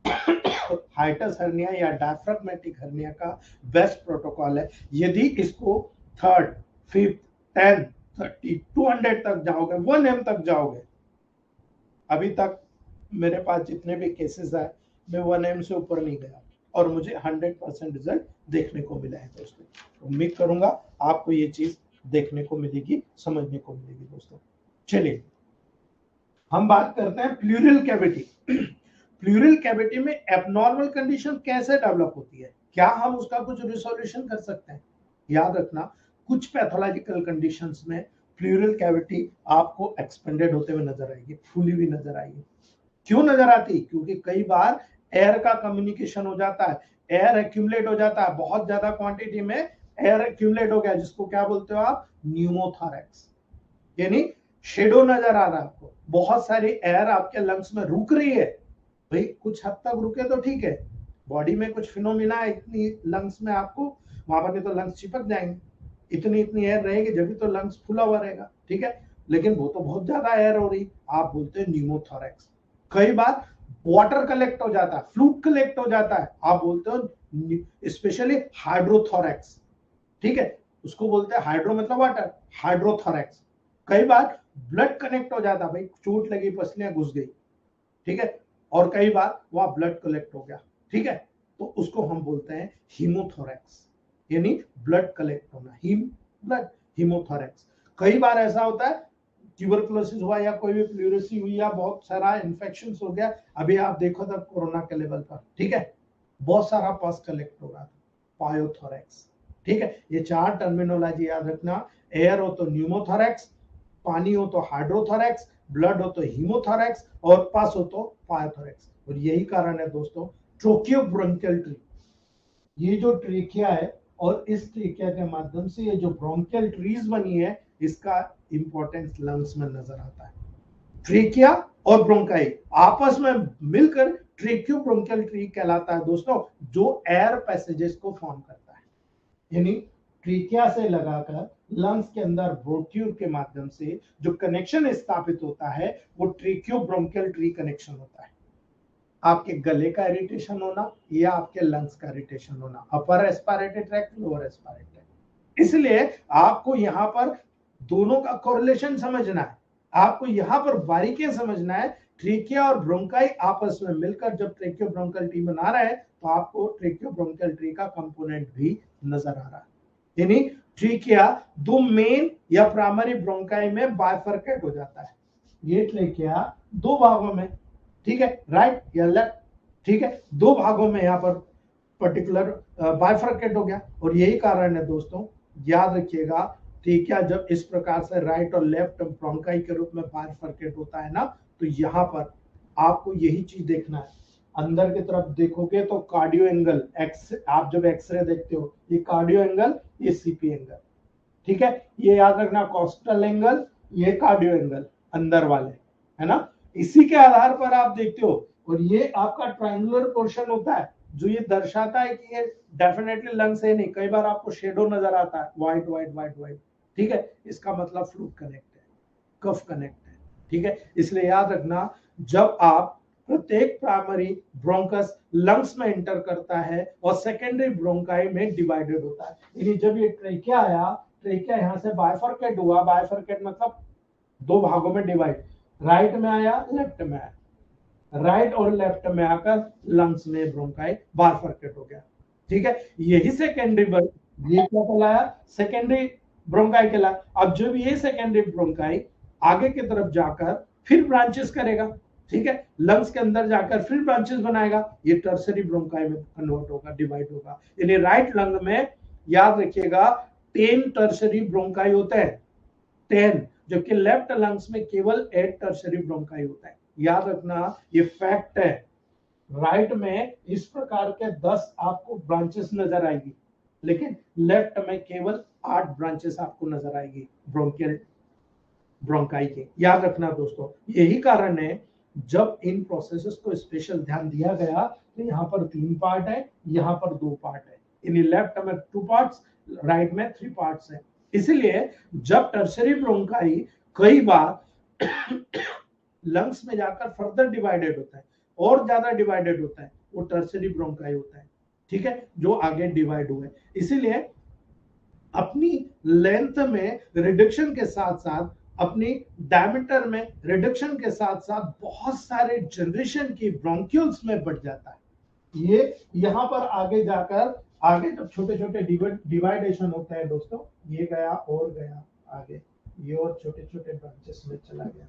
हाइटस हर्निया या डायफ्राग्मेटिक हर्निया का बेस्ट प्रोटोकॉल है। यदि इसको 3rd, 5th, 10th, 30, 200 तक जाओगे, 1M तक जाओगे, अभी तक मेरे पास जितने भी केसेस आए मैं 1M से ऊपर नहीं गया और मुझे 100% रिजल्ट देखने को मिला है दोस्तों। उम्मीद करूंगा आपको ये चीज देखने को मिलेगी, समझने को मिलेगी दोस्तों। चलिए हम बात करते हैं प्लूरल कैविटी। प्लूरल कैविटी में एबनॉर्मल कंडीशन कैसे डेवलप होती है, क्या हम उसका कुछ रिसोल्यूशन कर सकते हैं? याद रखना, कुछ पैथोलॉजिकल कंडीशंस में प्लूरल कैविटी आपको एक्सपेंडेड होते हुए नजर आएगी, फूली हुई नजर आएगी। क्यों नजर आती? क्योंकि कई बार एयर का कम्युनिकेशन हो जाता है, एयर एक्यूमुलेट हो जाता है, बहुत ज्यादा क्वांटिटी में एयर एक्यूमुलेट हो गया, जिसको क्या बोलते हो आप? न्यूमोथोरैक्स। यानी शेडो नजर आ रहा है आपको, बहुत सारी एयर आपके लंग्स में रुक रही है। भाई कुछ हद तक रुके तो ठीक है, बॉडी में कुछ फिनोमिना इतनी लंग्स में आपको वहां पर नहीं तो लंग्स चिपक जाएंगे, इतनी इतनी एयर रहेगी जब भी तो लंग्स फुला हुआ रहेगा, ठीक है। लेकिन वो तो बहुत ज्यादा एयर हो रही, आप बोलते हैं न्यूमोथोरैक्स। कई बार वाटर कलेक्ट हो जाता है, फ्लूइड कलेक्ट हो जाता है, आप बोलते हो स्पेशली हाइड्रोथोरैक्स, ठीक है, उसको बोलते हैं हाइड्रो मतलब वाटर, हाइड्रोथोरैक्स। कई बार ब्लड कनेक्ट हो जाता, भाई चोट लगी, पसलियां घुस गई, ठीक है, और कई बार वहां ब्लड कलेक्ट हो गया, ठीक है, तो उसको हम बोलते हैं हीमोथोरैक्स, यानी ब्लड कलेक्ट होना, हीम ब्लड, हीमोथोरैक्स। कई बार ऐसा होता है ट्यूबरकुलोसिस हुआ या कोई भी प्लूरेसी हुई या बहुत सारा इन्फेक्शन हो गया, अभी आप देखो तब कोरोना के लेवल पर, ठीक है, बहुत सारा पस कलेक्ट हो रहा था, पायोथोरैक्स, ठीक है। ये 4 टर्मिनोलॉजी याद रखना, एयर हो तो न्यूमोथोरैक्स, पानी हो तो हाइड्रोथोरैक्स, ब्लड हो तो हीमोथोरैक्स और पस हो तो पायोथोरैक्स। और यही कारण है दोस्तों ट्रोकियोब्रोंकियल ट्री, ये जो ट्रेकिया है और इस ट्रेकिया के माध्यम से ये जो ब्रोंकियल ट्रीज बनी है, इसका इंपॉर्टेंस लंग्स में नजर आता है। ट्रेकिया और ब्रोंकाई आपस में मिलकर ट्रेकियोब्रोंकियल ट्री कहलाता है दोस्तों, जो एयर पैसेजेस को फॉर्म करता है। यानी ट्रेकिया से लगाकर लंग्स के अंदर ब्रोंक्यूल के माध्यम से जो कनेक्शन स्थापित होता है वो ट्रेकियोब्रोंकियल ट्री कनेक्शन होता है। आपके गले का इरिटेशन होना या आपके लंग्स का इरिटेशन होना, upper respiratory tract, lower respiratory tract. इसलिए आपको यहां पर दोनों का कोरिलेशन समझना है। आपको यहाँ पर बारीकियां समझना है। ट्रेकिया और ब्रोंकाई आपस में मिलकर जब ट्रेकियो ब्रोंकल ट्री बना रहा है तो आपको ट्रेकियो ब्रोंकल ट्री का कंपोनेंट भी नजर आ रहा है। यानी ट्रेकिया दो मेन या प्राइमरी ब्रोंकाई में बाइफरकेट हो जाता है। ये ट्रेकिया दो भागों में, ठीक है, राइट या लेफ्ट, ठीक है, दो भागों में यहाँ पर पर्टिकुलर बाइफरकेट हो गया। और यही कारण है दोस्तों, याद रखिएगा, ट्रेकिया जब इस प्रकार से राइट और लेफ्ट ब्रोंकाई के रूप में बाइफरकेट होता है ना, तो यहाँ पर आपको यही चीज देखना है। अंदर की तरफ देखोगे तो कार्डियो एंगल, आप जब एक्सरे देखते हो, ये कार्डियो एंगल, ये सीपी एंगल, ठीक है, ये याद रखना, कोस्टल एंगल, ये कार्डियो एंगल अंदर वाले, है ना। इसी के आधार पर आप देखते हो। और ये आपका ट्रायंगुलर पोर्शन होता है जो ये दर्शाता है कि ये डेफिनेटली लंग्स है नहीं। कई बार आपको शेडो नजर आता है, व्हाइट व्हाइट व्हाइट व्हाइट, ठीक है, इसका मतलब फ्लूइड कनेक्ट है, कफ कनेक्ट है, ठीक है। इसलिए याद रखना, जब आप प्रत्येक प्राइमरी ब्रोंकस लंग्स में एंटर करता है और सेकेंडरी ब्रोंकाई में डिवाइडेड होता है। यानी जब ये ट्रेकिया आया, ट्रेकिया यहां से बाइफरकेट हुआ, बाइफरकेट मतलब दो भागों में डिवाइड, राइट में आया, लेफ्ट में आया, राइट और लेफ्ट में आकर लंग्स में ब्रोंकाई बाइफरकेट हो गया, ठीक है। यही सेकेंडरी, ये क्या कहलाया, सेकेंडरी ब्रोंकाई कहलाया। अब जब ये सेकेंडरी ब्रोंकाई आगे की तरफ जाकर फिर ब्रांचेस करेगा, ठीक है, लंग्स के अंदर जाकर फिर ब्रांचेस बनाएगा, ये टर्सरी ब्रोंकाई में कन्वर्ट होगा, डिवाइड होगा। यानी राइट लंग में याद रखिएगा 10 टर्सरी ब्रोंकाई होते हैं, 10, जबकि लेफ्ट लंग्स में केवल 8 टर्सरी ब्रोंकाई होता है। याद रखना, ये फैक्ट है। राइट में इस प्रकार के 10 आपको ब्रांचेस नजर आएगी, लेकिन लेफ्ट में केवल 8 ब्रांचेस आपको नजर आएगी ब्रोंकियल ब्रोंकाई के। याद रखना दोस्तों, यही कारण है जब इन प्रोसेसेस को स्पेशल ध्यान दिया गया तो यहाँ पर 3 पार्ट है, यहाँ पर 2 पार्ट है। इन लेफ्ट में 2 पार्ट्स, राइट में 3 पार्ट्स है। इसलिए जब टर्सरी ब्रोंकाई कई बार लंग्स में जाकर फर्दर डिवाइडेड होता है और ज्यादा डिवाइडेड होता है, वो टर्सरी ब्रोंकाई होता है, ठीक है, जो आगे डिवाइड हुए। इसीलिए अपनी लेंथ में रिडक्शन के साथ साथ, अपनी डायमीटर में रिडक्शन के साथ साथ बहुत सारे जनरेशन की ब्रोंक्यूल्स में बढ़ जाता है। ये यहाँ पर आगे जाकर, आगे जब छोटे छोटे डिवाइडेशन होते हैं दोस्तों, ये गया और गया आगे, ये और छोटे छोटे ब्रांचेस में चला गया,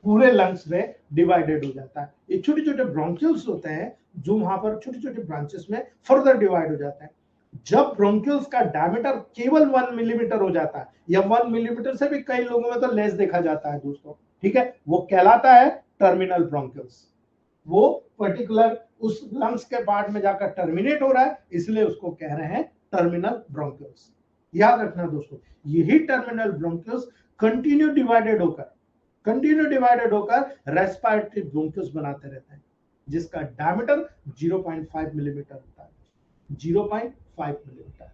पूरे लंग्स में डिवाइडेड हो जाता है। ये छोटे छोटे ब्रोंक्यूल्स होते हैं जो वहां पर छोटे छोटे ब्रांचेस में फर्दर डिवाइड हो जाता है। जब ब्रोंक्यूल्स का डायमीटर केवल 1 मिलीमीटर हो जाता है, या 1 मिलीमीटर से भी कई लोगों में तो लेस देखा जाता है दोस्तों, ठीक है, वो कहलाता है टर्मिनल ब्रोंक्यूल्स। वो पर्टिकुलर उस लंग्स के पार्ट में जाकर टर्मिनेट हो रहा है, इसलिए उसको कह रहे हैं टर्मिनल ब्रोंक्यूल्स। याद रखना दोस्तों, यही टर्मिनल ब्रोंक्यूल्स कंटिन्यू डिवाइडेड होकर रेस्पिरेटरी ब्रोंक्यूल्स बनाते रहते हैं, जिसका डायमीटर 0.5 मिलीमीटर होता है, 0.5 मिलीमीटर।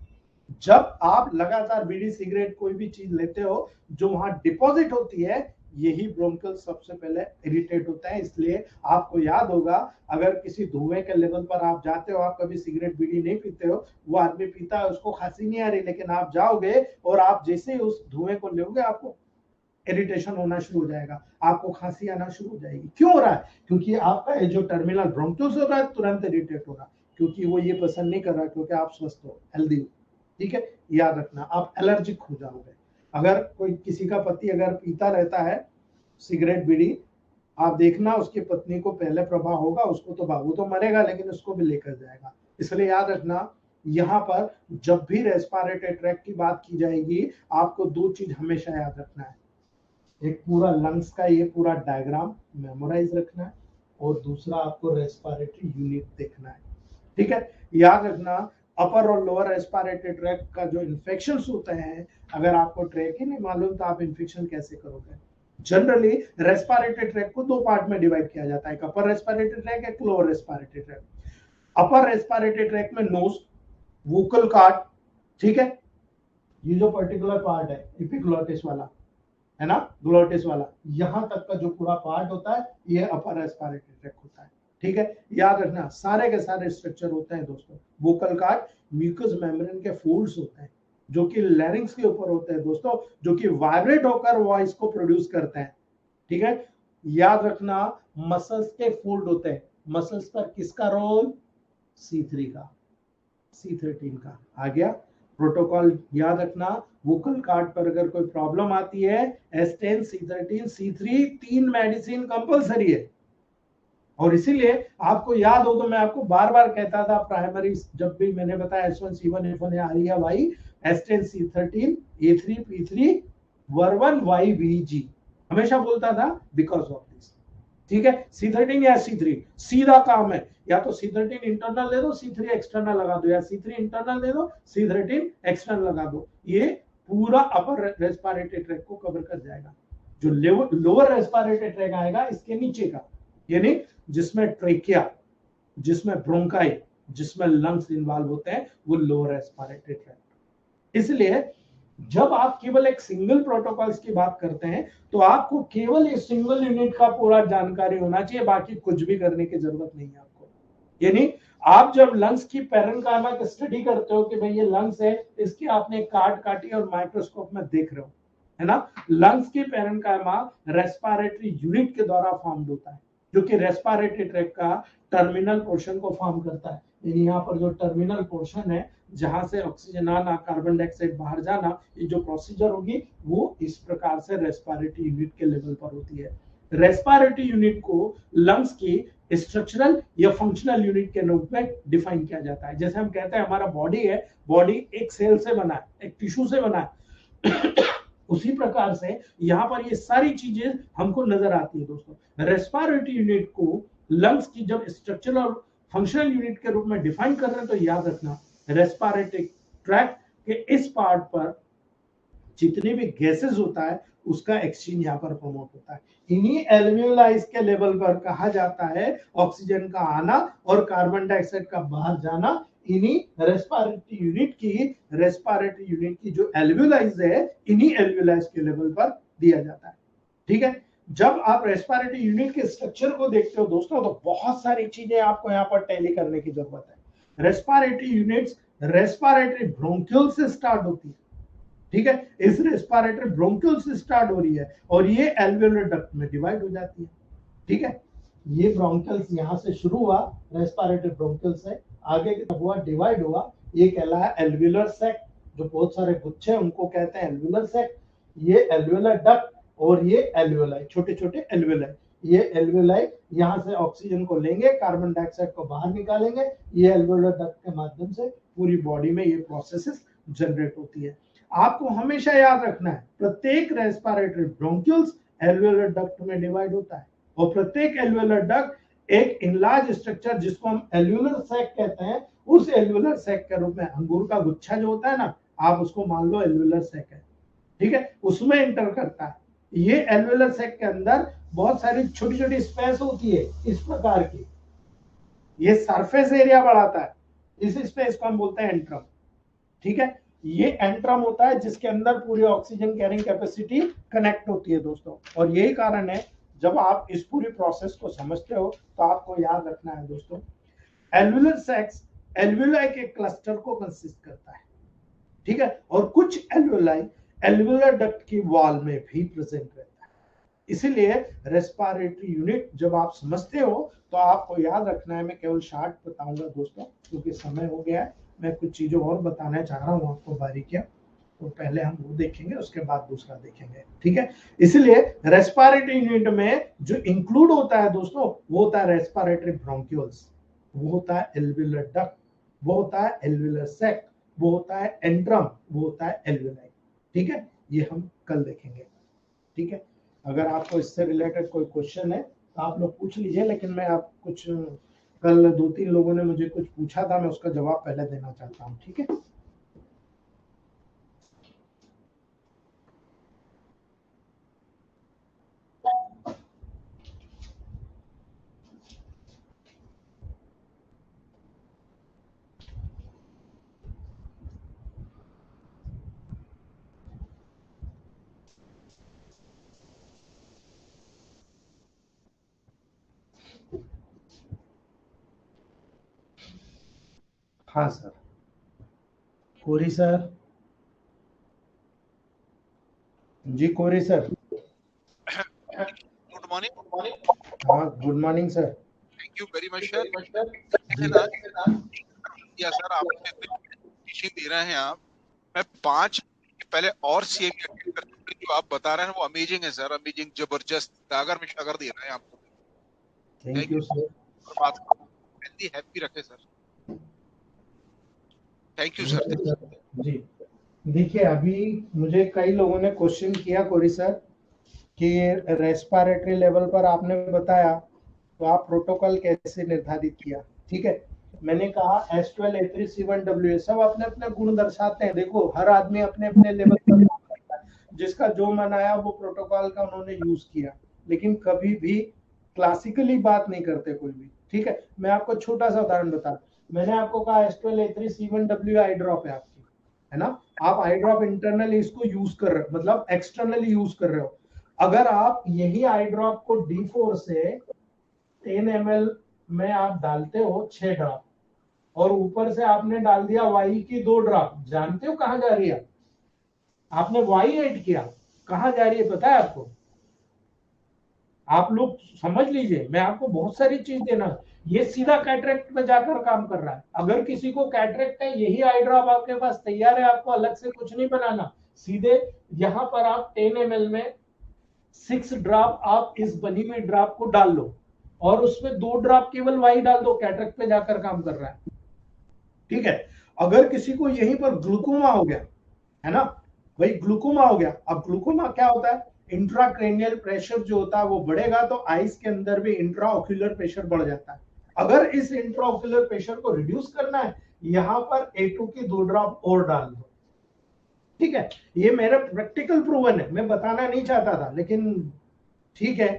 जब आप लगातार बीड़ी सिगरेट कोई भी चीज लेते हो, जो वहां डिपॉजिट होती है, यही ब्रोंकल सबसे पहले इरिटेट होता है। इसलिए आपको याद होगा, अगर किसी धुएं के लेवल पर आप जाते हो, आप कभी सिगरेट बीड़ी नहीं पीते हो, वो आदमी पीता है, उसको खांसी नहीं आ रही, लेकिन आप जाओगे और आप जैसे ही उस धुएं को लोगे, आपको इरिटेशन होना शुरू हो जाएगा, आपको खांसी आना शुरू हो जाएगी। क्यों हो रहा है? क्योंकि आपका जो टर्मिनल ब्रोंक्यूल्स हो रहा है, तुरंत इरिटेट हो रहा है, क्योंकि वो ये पसंद नहीं कर रहा, क्योंकि आप स्वस्थ हो, हेल्दी हो, ठीक है। याद रखना, आप एलर्जिक हो जाओगे। अगर कोई किसी का पति अगर पीता रहता है सिगरेट बीड़ी, आप देखना उसकी पत्नी को पहले प्रभाव होगा, उसको तो वो तो मरेगा, लेकिन उसको भी लेकर जाएगा। इसलिए याद रखना, यहाँ पर जब भी रेस्पिरेटरी ट्रैक्ट की बात की जाएगी, आपको 2 चीज हमेशा याद रखना है। एक पूरा लंग्स का ये पूरा डायग्राम मेमोराइज रखना है, और दूसरा आपको रेस्पिरेटरी यूनिट देखना है, ठीक है। याद रखना, अपर और लोअर रेस्पिरेटरी ट्रैक्ट का जो इन्फेक्शंस होते हैं, अगर आपको ट्रैक ही नहीं मालूम तो आप इन्फेक्शन कैसे करोगे। जनरली रेस्पिरेटरी ट्रैक्ट को 2 पार्ट में डिवाइड किया जाता है, एक अपर रेस्पिरेटरी ट्रैक्ट, एक lower respiratory tract. Upper respiratory tract में नोज, वोकल कॉर्ड, ठीक है, ये जो पर्टिकुलर पार्ट है एपिग्लोटिस वाला, है ना, ग्लोटिस वाला, यहां तक का जो पूरा पार्ट होता है, ये अपर रेस्पिरेटरी ट्रैक्ट होता है, ठीक है। याद रखना, सारे के सारे स्ट्रक्चर होते हैं दोस्तों। वोकल कॉर्ड म्यूकस मेम्ब्रेन के फोल्ड्स होते हैं, जो कि लैरिंग्स के ऊपर होते हैं दोस्तों, जो कि वाइब्रेट होकर वॉइस को प्रोड्यूस करते हैं। ठीक है, याद रखना मसल्स के फोल्ड होते हैं, मसल्स पर किसका रोल, C3 का, C13 का। आ गया प्रोटोकॉल, याद रखना वोकल कार्ड पर अगर कोई प्रॉब्लम आती है S10, C13, C3 तीन मेडिसिन कंपलसरी है। और इसीलिए आपको याद हो तो मैं आपको बार बार कहता था प्राइमरी, जब भी मैंने बताया S1 C1 F1 या REI S10 C13 A3 P3 वर्वन YVG हमेशा बोलता था बिकॉज ऑफ दिस। ठीक है, C13 या C3 सीधा काम है, या तो C13 इंटरनल दे दो, C3 एक्सटर्नल लगा दो, या C3 इंटरनल दे दो, C13 एक्सटर्नल लगा दो। ये पूरा अपर रेस्पिरेटरी ट्रैक को कवर कर जाएगा। जो लोअर रेस्पिरेटरी ट्रैक आएगा इसके नीचे का, यानी जिसमें ट्रेकिया, जिसमें ब्रोंकाई, जिसमें लंग्स इन्वॉल्व होते हैं, वो लोअर रेस्पिरेटरी ट्रैक। इसलिए जब आप केवल एक सिंगल प्रोटोकॉल्स की बात करते हैं तो आपको केवल इस सिंगल यूनिट का पूरा जानकारी होना चाहिए, बाकी कुछ भी करने की जरूरत नहीं है आपको। यानी आप जब लंग्स की पैरेन्काइमा की स्टडी करते हो कि भाई ये लंग्स है, इसकी आपने कार्ड काटी और माइक्रोस्कोप में देख रहे हो, है ना। लंग्स की पैरेन्काइमा रेस्पिरेटरी यूनिट के द्वारा फॉर्म होता है, जो कि रेस्पिरेटरी ट्रैक का टर्मिनल पोर्शन को फॉर्म करता है। यानी यहाँ पर जो टर्मिनल पोर्शन है, जहां से ऑक्सीजन आना, कार्बन डाइऑक्साइड बाहर जाना, ये जो प्रोसीजर होगी वो इस प्रकार से रेस्पिरेटरी यूनिट के लेवल पर होती है। रेस्पिरेटरी यूनिट को लंग्स की स्ट्रक्चरल या फंक्शनल यूनिट के रूप में डिफाइन किया जाता है। जैसे हम कहते हैं हमारा बॉडी है, बॉडी एक सेल से बना है, एक टिश्यू से बना है उसी प्रकार से यहाँ पर ये सारी चीजें हमको नजर आती है दोस्तों। रेस्पिरेटरी यूनिट को लंग्स की जब स्ट्रक्चरल और फंक्शनल यूनिट के रूप में डिफाइन कर रहे हैं तो याद रखना रेस्पिरेटरी ट्रैक के इस पार्ट पर जितने भी गैसेस होता है उसका एक्सचेंज यहाँ पर प्रमोट होता है। इन्हीं एल्वियोलाइज के लेवल पर कहा जाता है ऑक्सीजन का आना और कार्बन डाइऑक्साइड का बाहर जाना इन्हीं रेस्पिरेटरी यूनिट की जो एल्वियोलाइज है, इन्हीं एल्वियोलाइज के लेवल पर दिया जाता है। ठीक है, जब आप रेस्पिरेटरी यूनिट के स्ट्रक्चर को देखते हो दोस्तों तो बहुत सारी चीजें आपको यहाँ पर टैली करने की जरूरत है। रेस्पिरेटरी यूनिट्स रेस्पिरेटरी ब्रोंक्यूल से स्टार्ट होती है। ठीक है, इस रेस्पिरेटरी ब्रोंक्यूल से स्टार्ट हो रही है और ये एल्वियोलर डक्ट में डिवाइड हो जाती है। ठीक है, ये ब्रोंक्यूल्स यहां से शुरू हुआ रेस्पिरेटरी ब्रोंक्यूल से, आगे की तरफ हुआ डिवाइड हुआ, ये कहलाया एल्वियोलर सैक। जो बहुत सारे गुच्छे उनको कहते हैं एल्वियोलर सैक। ये एल्वियोलर डक्ट और ये एल्वियोलाई, छोटे छोटे एल्वियोलाई। ये एल्वियोलाई यहाँ से ऑक्सीजन को लेंगे, कार्बन डाइऑक्साइड को बाहर निकालेंगे, ये एल्वियोलर डक्ट के माध्यम से पूरी बॉडी में ये प्रोसेसेस जनरेट होती है। आपको हमेशा याद रखना है प्रत्येक रेस्पिरेटरी ब्रोंक्यूल्स एल्वियोलर डक्ट में डिवाइड होता है और प्रत्येक एल्वियोलर डक्ट एक इनलार्ज स्ट्रक्चर जिसको हम एल्वियोलर सैक कहते हैं, उस एल्वियोलर सैक के रूप में अंगूर का गुच्छा जो होता है ना, आप उसको मान लो एल्वियोलर सैक है। ठीक है, उसमें एंटर करता है। ये एल्वियोलर सैक के अंदर बहुत सारी छोटी छोटी स्पेस होती है इस प्रकार की, ये सरफेस एरिया बढ़ाता है, इस स्पेस को हम बोलते हैं एंट्रम। ठीक है, ये एंट्रम होता है जिसके अंदर पूरी ऑक्सीजन कैरिंग कैपेसिटी कनेक्ट होती है दोस्तों। और यही कारण है जब आप इस पूरी प्रोसेस को समझते हो तो आपको याद रखना है दोस्तों, एल्वियोलर सैक्स एल्वियोलाई के क्लस्टर को कंसिस्ट करता है। ठीक है, और कुछ एल्वियोलाई एल्वियोलर डक्ट की वॉल में भी प्रेजेंट रहता है। इसीलिए रेस्पिरेटरी यूनिट जब आप समझते हो तो आपको याद रखना है। मैं केवल शार्ट बताऊंगा दोस्तों क्योंकि समय हो गया है, मैं कुछ चीजों और बताना चाह रहा हूं आपको बारीकियां, तो पहले हम वो देखेंगे उसके बाद दूसरा देखेंगे। ठीक है, इसलिए रेस्पिरेटरी यूनिट में जो इंक्लूड होता है दोस्तों वो होता है रेस्पिरेटरी ब्रोंक्यूल्स, वो होता है एल्वियोलर डक्ट, वो होता है एल्वियोलर सैक, वो होता है एंट्रम, वो होता है एल्वियोलाई। ठीक है, ये हम कल देखेंगे। ठीक है, अगर आपको इससे रिलेटेड कोई क्वेश्चन है तो आप लोग पूछ लीजिए, लेकिन मैं आप कुछ कल 2-3 लोगों ने मुझे कुछ पूछा था, मैं उसका जवाब पहले देना चाहता हूँ। ठीक है, हाँ सर, पूरी सर। जी कोरी सर। Good morning. हाँ good morning sir. Thank you very much sir. जी या सर आपने टीचिंग दे रहे हैं आप, मैं 5 पहले और सीएबी अटेंड कर चुके, जो आप बता रहे हैं वो अमेजिंग है सर, अमेजिंग, जबरदस्त, दागर में शगर दे रहे हैं आपको। Thank you sir. और बात हेल्दी हैप्पी रखे सर। Thank you sir. जी देखिए, अभी मुझे कई लोगों ने क्वेश्चन किया कोरी सर कि रेस्पिरेटरी लेवल पर आपने बताया, तो आप प्रोटोकॉल कैसे निर्धारित किया। ठीक है, मैंने कहा S12 A3 C1W सब अपने अपने गुण दर्शाते हैं। देखो हर आदमी अपने अपने लेवल पर करता है, जिसका जो मन आया वो प्रोटोकॉल का उन्होंने यूज किया, लेकिन कभी भी क्लासिकली बात नहीं करते कोई भी। ठीक है, मैं आपको छोटा सा उदाहरण बता, मैंने आपको कहा S12 A3 C1W आई ड्रॉप है आपकी, है ना। आप आई ड्रॉप इंटरनली इसको यूज कर रहे हो, मतलब एक्सटर्नली यूज कर रहे हो। अगर आप यही आई ड्रॉप को D4 से 10 ml में आप डालते हो 6 ड्रॉप, और ऊपर से आपने डाल दिया वाई की 2 ड्रॉप, जानते हो कहां जा रही है? आपने वाई ऐड किया, कहां जा रही है पता है आपको? आप लोग समझ लीजिए, मैं आपको बहुत सारी चीज देना, ये सीधा कैटरेक्ट में जाकर काम कर रहा है। अगर किसी को कैटरेक्ट है, यही आई ड्रॉप आपके पास तैयार है, आपको अलग से कुछ नहीं बनाना। सीधे यहां पर आप 10 ml में 6 ड्रॉप आप इस बनी हुई ड्रॉप को डाल लो, और उसमें 2 ड्रॉप केवल वाई डाल दो, कैटरेक्ट पे जाकर काम कर रहा है। ठीक है, अगर किसी को यहीं पर ग्लूकोमा हो गया, है ना, भाई ग्लूकोमा हो गया। अब ग्लूकोमा क्या होता है? इंट्राक्रेनियल प्रेशर जो होता है वो बढ़ेगा, तो आइस के अंदर भी इंट्राओक्यूलर प्रेशर बढ़ जाता है। अगर इस इंट्राओक्यूलर प्रेशर को रिड्यूस करना है, यहां पर A2 की 2 ड्रॉप और डाल दो। ठीक है, ये मेरा प्रैक्टिकल प्रूवन है, मैं बताना नहीं चाहता था, लेकिन ठीक है,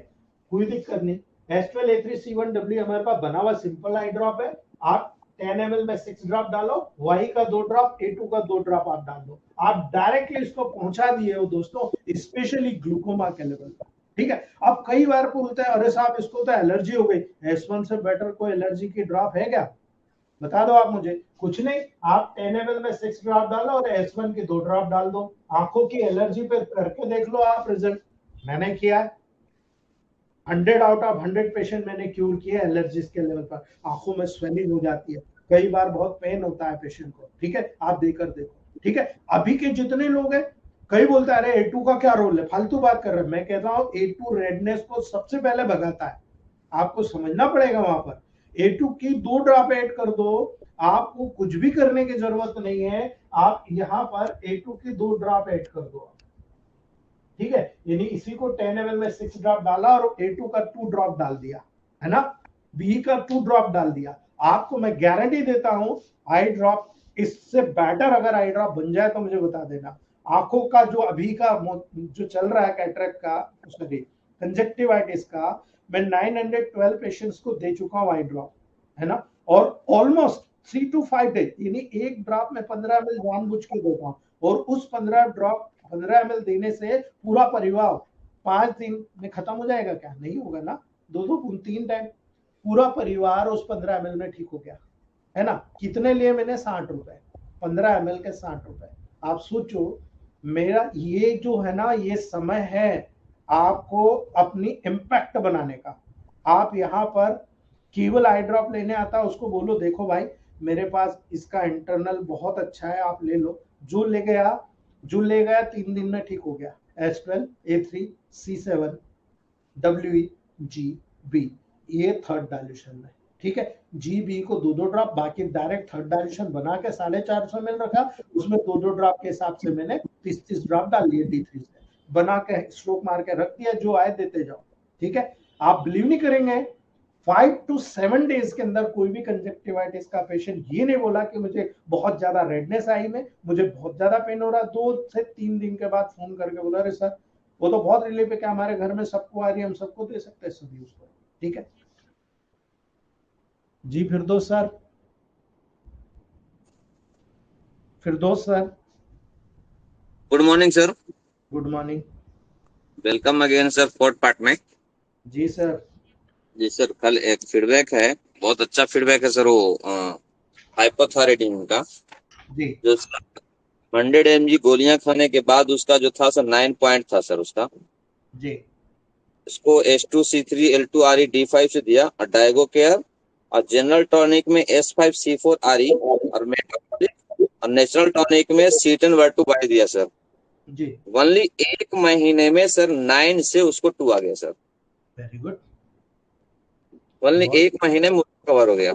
कोई दिक्कत नहीं। S12 A3 C1W हमारे पास बना हुआ सिंपल आई ड्रॉप है। आप 10 ml में 6 ड्रॉप डालो, वाई का 2 ड्रॉप, A2 का 2 ड्रॉप आप डाल दो, आप डायरेक्टली इसको पहुंचा दिए हो दोस्तों, स्पेशली ग्लूकोमा के लेवल पर। ठीक है, अब कई बार बोलते हैं अरे साहब इसको तो एलर्जी हो गई, S1 से बेटर कोई एलर्जी की ड्रॉप है क्या? बता दो आप मुझे। कुछ नहीं, आप 10 ml में 6 ड्रॉप डालो और S1 की 2 ड्रॉप डाल दो, आंखों की एलर्जी पे करके देख लो आप रिजल्ट। मैंने किया है, 100 आउट ऑफ 100 पेशेंट मैंने क्यूर किए एलर्जीज के लेवल पर। आंखों में स्वेलिंग हो जाती है, कई बार बहुत पेन होता है पेशेंट को। ठीक है, आप देकर देखो। ठीक है, अभी के जितने लोग हैं, कई बोलते हैं अरे A2 का क्या रोल है, फालतू बात कर रहे हैं। मैं कहता हूँ A2 रेडनेस को सबसे पहले भगाता है, आपको समझना पड़ेगा। वहां पर A2 की 2 ड्रॉप ऐड कर दो, आपको कुछ भी करने की जरूरत नहीं है। आप यहाँ पर A2 की 2 ड्रॉप ऐड कर दो। ठीक है, यानी इसी को 10 ml में 6 ड्रॉप डाला और A2 का 2 ड्रॉप डाल दिया, है ना, B का 2 ड्रॉप डाल दिया। आपको मैं गारंटी देता हूं आई ड्रॉप इससे बेटर अगर आई ड्रॉप बन जाए तो मुझे बता देना। आंखों का जो अभी का जो चल रहा है कैटरेक्ट का, सॉरी कंजक्टिवाइटिस का, मैं 912 पेशेंट्स को दे चुका हूं आई ड्रॉप, है ना, और ऑलमोस्ट 3 to 5 डेज, यानी एक ड्रॉप में 15 ml जानबूझ के देता हूं, और उस 15 ml देने से पूरा परिवार 5 दिन में खत्म हो जाएगा क्या? नहीं होगा ना, 2 बूंद 3 टाइम पूरा परिवार उस 15 ml में ठीक हो गया, है ना। कितने लिए मैंने? 60 रुपए, 15 ml के 60 रुपए। आप सोचो, मेरा ये जो है ना, ये समय है आपको अपनी इम्पैक्ट बनाने का। आप यहाँ पर केवल आई ड्रॉप लेने आता, उसको बोलो देखो भाई मेरे पास इसका इंटरनल बहुत अच्छा है, आप ले लो। जो ले गया 3 दिन में ठीक हो गया। S12 A3 C7 WE GB, ये थर्ड डायल्यूशन में। ठीक है, GB को 2 ड्रॉप, बाकी डायरेक्ट थर्ड डायल्यूशन बना के 450 ml रखा, उसमें 2 ड्रॉप के हिसाब से मैंने 30 ड्रॉप डाल लिए D3 से, बना के स्ट्रोक मार के रख दिया, जो आए देते जाओ। ठीक है, आप बिलीव नहीं करेंगे, 5 to 7 डेज के अंदर कोई भी कंजक्टिवाइटिस का पेशेंट ये नहीं बोला कि मुझे बहुत ज्यादा रेडनेस आई में, मुझे बहुत ज्यादा पेन हो रहा। 2 से 3 दिन के बाद फोन करके बोला अरे सर वो तो बहुत रिलीफ है, क्या हमारे घर में सबको आ रही है, हम सबको दे सकते हैं सभी उसको। ठीक है जी, Firdaus sir. Firdaus sir, good morning sir. Good morning. Welcome again sir fourth part में। जी सर। जी सर, कल एक फीडबैक है, बहुत अच्छा फीडबैक है सर, वो हाइपोथायराइडिज्म का। जी जो 100 mg गोलियां खाने के बाद उसका जो था सर 9 पॉइंट था सर उसका। जी इसको H2C3L2RE D5 से दिया और डायगो केयर और जनरल टॉनिक में S5C4RE और मेटाबॉलिक और नेचुरल टॉनिक में C10 दिया सर। जी ओनली 1 महीने में सर 9 से उसको 2 आ गया सर। वेरी गुड, ओनली बहुत 1 महीने में कवर हो गया।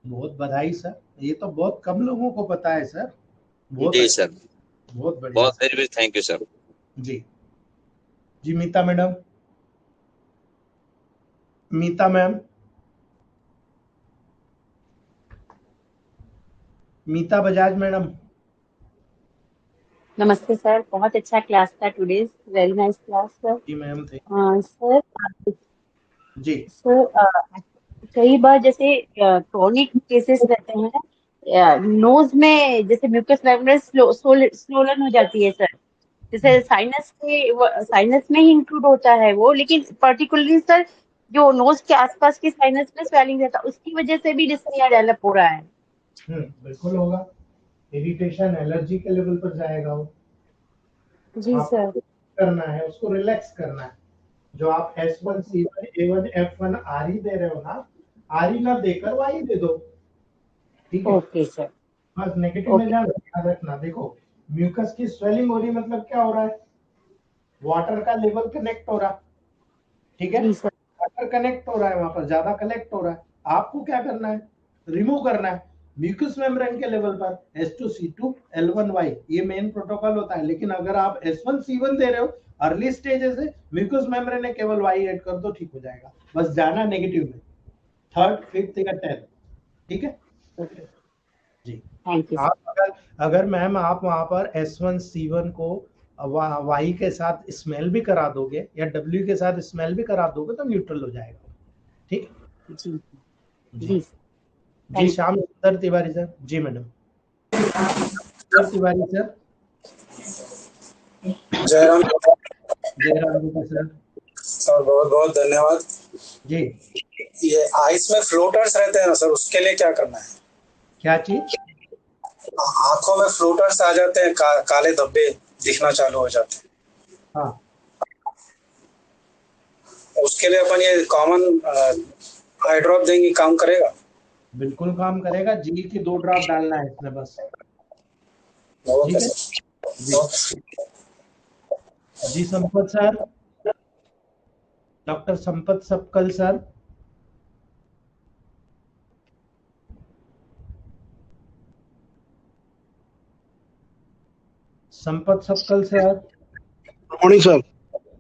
बहुत बधाई सर, ये तो बहुत कम लोगों को पता है सर। बहुत जी अच्छा, सर, बहुत बढ़िया बहुत sir. Very thank you sir. जी जी Meeta madam, Meeta ma'am, Meeta Bajaj madam. नमस्ते सर, बहुत अच्छा क्लास था today's, very nice class sir. जी मैम थे। सर जी सर कई बार जैसे क्रोनिक केसेस रहते हैं, नोज में जैसे म्यूकस मेम्ब्रेन स्लोलन हो जाती है सर, जैसे साइनस में ही इंक्लूड होता है वो, लेकिन पर्टिकुलरली सर जो नोज के आसपास के साइनस में स्वेलिंग रहता है उसकी वजह से भी डिस्निया डेवलप हो रहा है। बिल्कुल होगा, इरिटेशन एलर्जी के लेवल पर जाएगा वो। जी आपको सर। करना है, उसको रिलैक्स करना है। जो आप S1 C1 A1 F1 RE दे रहे हो ना, RE ना देकर वाई दे दो, ठीक है। Okay sir. बस नेगेटिव में ओके ध्यान रखना। देखो म्यूकस की स्वेलिंग हो रही, मतलब क्या हो रहा है, वाटर का लेवल कनेक्ट हो रहा, ठीक है। जी सर। वाटर कनेक्ट हो रहा है, वहां पर ज्यादा कलेक्ट हो रहा है। आपको क्या करना है, रिमूव करना है म्यूकस मेम्ब्रेन के लेवल पर H2C2L1Y, ये मेन प्रोटोकॉल होता है। लेकिन अगर आप S1 C1 दे रहे हो अर्ली स्टेजेस से, म्यूकस मेम्ब्रेन है केवल Y ऐड कर दो, ठीक हो जाएगा। बस जाना नेगेटिव में, 3rd 5th या 10th, ठीक है जी। Thank you sir. आप अगर मैम आप वहां पर S1 C1 को वाई के साथ स्मेल भी करा दोगे या W के साथ स्मेल भी करा दोगे तो न्यूट्रल हो जाएगा, ठीक। जी जी जी जी थैंक श्याम सुंदर तिवारी सर। जी मैडम, सुंदर तिवारी सर। जयराम जयराम जी सर। सर, बहुत बहुत धन्यवाद। जी ये आइस में फ्लोटर्स रहते हैं ना सर, उसके लिए क्या करना है? क्या चीज? आंखों में फ्लोटर्स आ जाते हैं, काले धब्बे दिखना चालू हो जाते हैं, हाँ उसके लिए अपन ये कॉमन आई ड्रॉप देंगे, काम करेगा? बिल्कुल काम करेगा, जी की 2 ड्रॉप डालना है इसमें बस, ओके ठीक है सर। जी। जी Sampat sir, doctor Sampat Sapkal sir. Sampat Sapkal sir, good morning sir.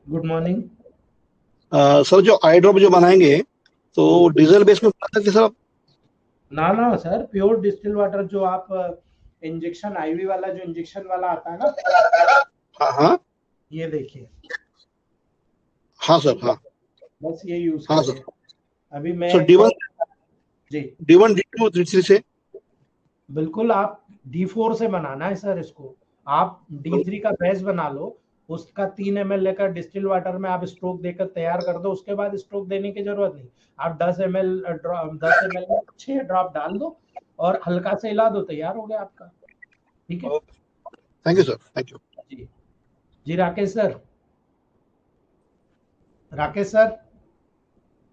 Good morning. Sir जो आई ड्रॉप जो बनाएंगे तो डीजल बेस में बना सकते सर आप? ना ना सर, प्योर डिस्टिल वाटर, जो आप इंजेक्शन आईवी वाला, जो इंजेक्शन वाला आता है ना, हाँ हाँ ये देखिए, हाँ सर, हाँ बस ये यूज हाँ करिए। सर। अभी मैं सर D1 जी D1 D2 D3 से? बिल्कुल, आप D4 से बनाना है सर इसको। आप D3 का बैच बना लो, उसका 3 ml लेकर डिस्टिल वाटर में आप स्ट्रोक देकर तैयार कर दो। उसके बाद स्ट्रोक देने की जरूरत नहीं, आप 10 ml में 6 ड्रॉप डाल दो और हल्का से हिला दो, तैयार हो गया आपका, ठीक है। Thank you sir, thank you. जी जी Rakesh sir, Rakesh sir.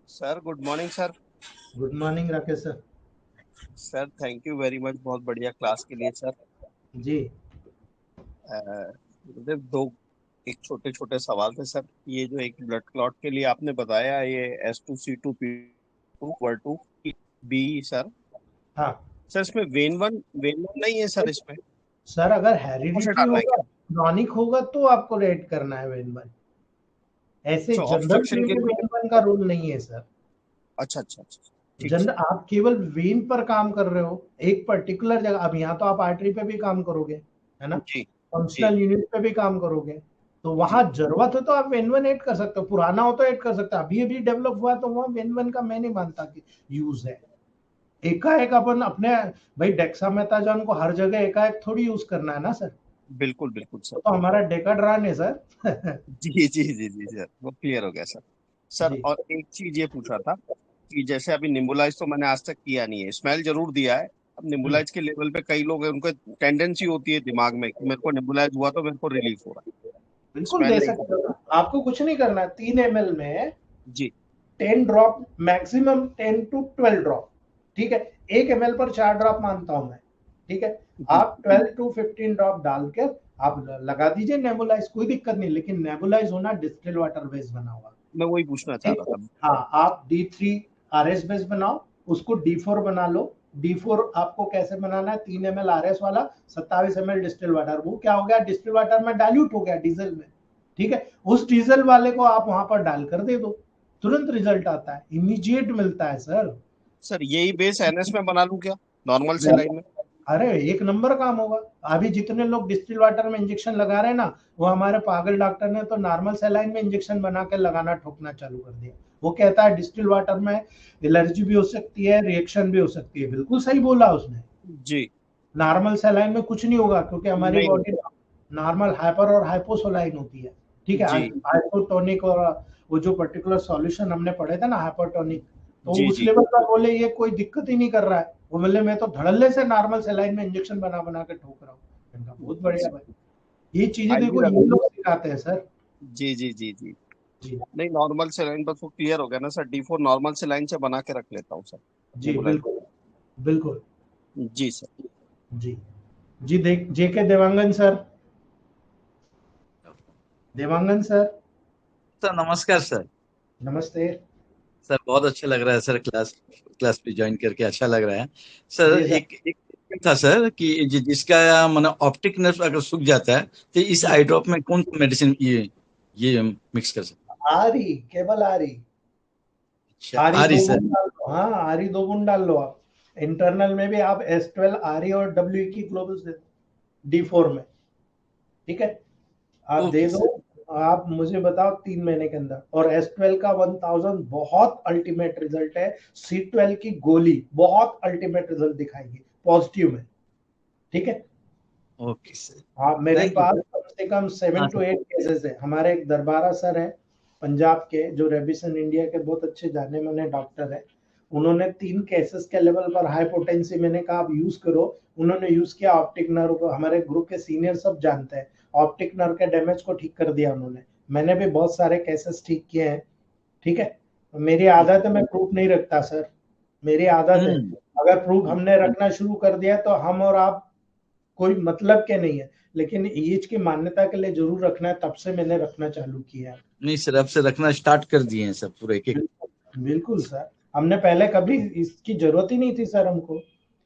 Sir good morning sir. Good morning Rakesh sir. Sir thank you very much, बहुत बढ़िया क्लास के लिए सर। जी मुझे दो एक छोटे छोटे सवाल थे सर। ये जो एक ब्लड क्लॉट के लिए आपने बताया, ये S2C2P2 सर, हाँ सर इसमें वेन वन नहीं है सर इसमें? सर, अगर कौन से हेरिडिटी डालना है होगा, क्या? क्रॉनिक होगा तो आपको रेट करना है वेन वन। ऐसे अच्छा, जनरल ऑब्स्ट्रक्शन के में लिए? वेन वन का रूल नहीं है सर। अच्छा अच्छा अच्छा, ठीक जनरल सर। आप केवल वेन पर काम कर रहे हो, एक पर्टिकुलर जगह। अब यहाँ तो आप आर्टरी पे भी काम करोगे, है ना, जी जी फंक्शनल यूनिट पे भी काम करोगे, तो जी वहां जरूरत हो तो आप वेन वन ऐड कर सकते हो। पुराना हो तो ऐड कर सकते हो, अभी अभी डेवलप हुआ तो वहाँ वेन वन का मैं नहीं मानता कि यूज है। एकाएक अपन अपने, भाई डेक्सामेथाजोन को हर जगह एकाएक थोड़ी यूज करना है ना सर, बिल्कुल बिल्कुल सर। तो हमारा डेकाड्रान है सर। जी जी जी जी सर, वो क्लियर हो गया सर। सर जी और एक चीज ये पूछा था कि जैसे अभी निम्बुलाइज तो मैंने आज तक किया नहीं है, स्मेल जरूर दिया है, अब नेबुलाइज के लेवल पे कई लोग हैं, उनको टेंडेंसी होती है दिमाग में कि मेरे को नेबुलाइज हुआ तो मेरे को रिलीफ हो रहा है, बिल्कुल स्मेल दे नहीं सकते हो, आपको कुछ नहीं करना है। 3 ml में जी 10 ड्रॉप, मैक्सिमम 10 to 12 ड्रॉप, ठीक है। 1 ml पर 4 ड्रॉप मानता हूं मैं, ठीक है। आप 12 to 15 ड्रॉप डाल के आप लगा दीजिए नेबुलाइज, कोई दिक्कत नहीं, लेकिन नेबुलाइज होना डिस्टिल वाटर बेस बना हुआ। मैं वही पूछना चाह रहा था। हाँ, आप D3 RS बेस बनाओ, उसको D4 बना लो। D4 आपको कैसे बनाना है, 3 ml RS वाला, 27 ml डिस्टिल वाटर। वो क्या हो गया, डिस्टिल वाटर में डाइल्यूट हो गया डीजल में, ठीक है। उस डीजल वाले को आप वहां पर डालकर दे दो, तुरंत रिजल्ट आता है, इमीडिएट मिलता है सर। सर यही बेस NS में बना लूं क्या, नॉर्मल सेलाइन में? अरे एक नंबर काम होगा। अभी जितने लोग डिस्टिल वाटर में इंजेक्शन लगा रहे हैं ना, वो हमारे पागल डॉक्टर ने तो नॉर्मल सेलाइन में इंजेक्शन बना के लगाना ठोकना चालू कर दिया। वो कहता है डिस्टिल वाटर में एलर्जी भी हो सकती है, रिएक्शन भी हो सकती है। बिल्कुल सही बोला उसने जी। नॉर्मल सेलाइन में कुछ नहीं होगा, क्योंकि हमारी नहीं बॉडी नॉर्मल हाइपर और हाइपोसोलाइन होती है, ठीक है। जी हाइपोटोनिक और वो जो पर्टिकुलर सॉल्यूशन हमने पढ़े थे ना हाइपोटोनिक, तो जी उस जी लेवल पर बोले ये कोई दिक्कत ही नहीं कर रहा है। वो बोले मैं तो धड़ल्ले से नॉर्मल सेलाइन में इंजेक्शन बना बना के ठोक रहा हूँ। इनका बहुत बढ़िया भाई, ये चीजें आइए देखो रख- ये लोग सिखाते हैं सर। जी जी जी जी जी नहीं, नॉर्मल सेलाइन बस वो क्लियर हो गया ना सर, D4 नॉर्मल सेलाइन से बना के रख लेता हूँ सर। जी बिल्कुल बिल्कुल जी सर। जी जी। देख J K Dewangan sir, Dewangan sir sir नमस्कार सर। नमस्ते। सर बहुत अच्छा लग रहा है सर, क्लास क्लास पे ज्वाइन करके अच्छा लग रहा है सर। जी सर। एक था सर कि जिसका माना ऑप्टिक नर्व अगर सूख जाता है तो इस आई ड्रॉप में कौन सा मेडिसिन ये मिक्स कर सकते हैं? आरी, केवल आरी, अच्छा आरी आ रही 2 सर। बूंद डाल लो। हाँ, आरी 2 बूंद डाल लो आप। इंटरनल में भी आप S12 आरी और W की ग्लोबल्स दे D4 में, ठीक है। आप दे ओके दो, सर। आप मुझे बताओ 3 महीने के अंदर। और S12 का 1000 बहुत अल्टीमेट रिजल्ट है। C12 की गोली बहुत अल्टीमेट रिजल्ट दिखाएगी पॉजिटिव में, ठीक है। ओके सर, हाँ, मेरे थैंक यू पास सर। कम से कम 7 हाँ to सर। 8 केसेस है। हमारे एक दरबारा सर है पंजाब के, जो रेबिसन इंडिया के बहुत अच्छे जाने माने डॉक्टर है। उन्होंने 3 केसेस के लेवल पर हाइपोटेंसी, मैंने कहा आप यूज करो। उन्होंने यूज किया ऑप्टिक नर्व को, हमारे ग्रुप के सीनियर सब जानते हैं, ऑप्टिक नर्व के डैमेज को ठीक कर दिया उन्होंने। मैंने भी बहुत सारे केसेस ठीक किए हैं, ठीक है। मेरी आदत है, मैं प्रूफ नहीं रखता सर, मेरी आदत है। अगर प्रूफ हमने रखना शुरू कर दिया तो हम और आप कोई मतलब के नहीं है, लेकिन एज की मान्यता के लिए जरूर रखना है, तब से मैंने रखना चालू किया है। नहीं सर, अब से रखना स्टार्ट कर दिए हैं सर पूरे एक एक। बिल्कुल बिल्कुल सर, हमने पहले कभी इसकी जरूरत ही नहीं थी सर, हमको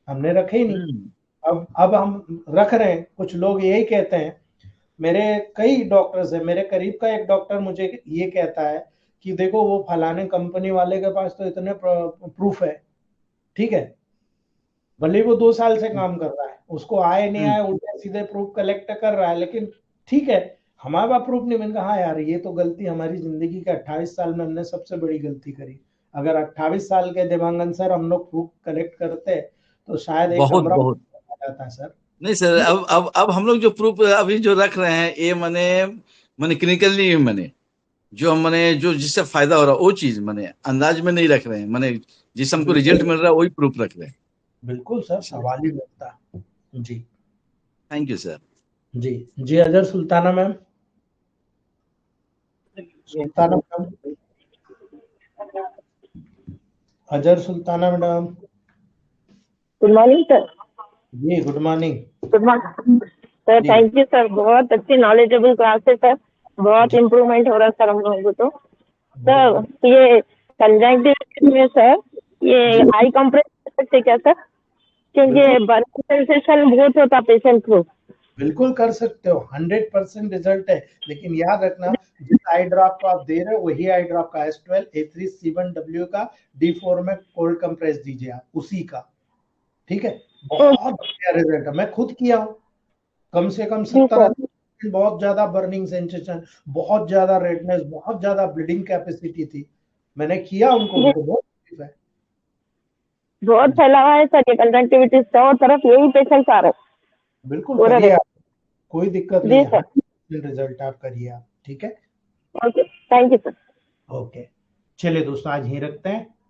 हमने रखे ही नहीं। अब हम रख रहे हैं। कुछ लोग यही कहते हैं, मेरे कई डॉक्टर्स हैं, मेरे करीब का एक डॉक्टर मुझे ये कहता है कि देखो वो फलाने कंपनी वाले के पास तो इतने प्रूफ है, ठीक है। भले वो 2 साल से काम कर रहा है, उसको आए नहीं आए उल्टे सीधे प्रूफ कलेक्ट कर रहा है, लेकिन ठीक है, हमारे पास प्रूफ नहीं। मैंने कहा हाँ यार, ये तो गलती हमारी जिंदगी के 28 साल में हमने सबसे बड़ी गलती करी। अगर 28 साल के देवांगन सर हम लोग प्रूफ कलेक्ट करते तो शायद एक बहुत कमरा बहुत आ जाता सर। नहीं सर, अब हम लोग जो प्रूफ अभी जो रख रहे हैं ये मने मने क्लिनिकली मने जो हम मने जो जिससे फायदा हो रहा है वो चीज मने अंदाज में नहीं रख रहे हैं, मने जिससे हमको रिजल्ट मिल रहा है वही प्रूफ रख रहे हैं। बिल्कुल सर, सवाल ही बनता। जी थैंक यू सर। जी जी। Azhar Sultana ma'am, Sultana madam, Azhar Sultana madam. Good morning sir. जी good morning. Good morning sir, thank you sir, बहुत अच्छी नॉलेजेबल क्लास है सर, बहुत इम्प्रूवमेंट हो रहा है सर हम लोगों को। तो सर ये कंजंक्टिविटिस में सर ये आई कंप्रेस कर सकते क्या सर, क्योंकि बर्निंग सेंसेशन बहुत होता पेशेंट को। बिल्कुल कर सकते हो, 100% रिजल्ट है। लेकिन याद रखना, जिस आई ड्रॉप को आप दे रहे हो वही आई ड्रॉप का S12 A3 C1W का D4 में कोल्ड कंप्रेस दीजिए आप, उसी का, ठीक है। बहुत बढ़िया रिजल्ट है, मैं खुद किया हूँ। कम से कम 70, बहुत ज्यादा बर्निंग सेंसेशन, बहुत ज्यादा रेडनेस, बहुत ज्यादा ब्लीडिंग कैपेसिटी थी, मैंने किया उनको बहुत तकलीफ है। बहुत फैला हुआ है सर ये कंजंक्टिविटिस, चारों तरफ यही पेशेंट आ रहे हैं। बिल्कुल करिए आप, कोई दिक्कत नहीं है, रिजल्ट आप करिए आप, ठीक है। Okay, thank you sir. Okay, चलिए दोस्तों आज यहीं रखते हैं।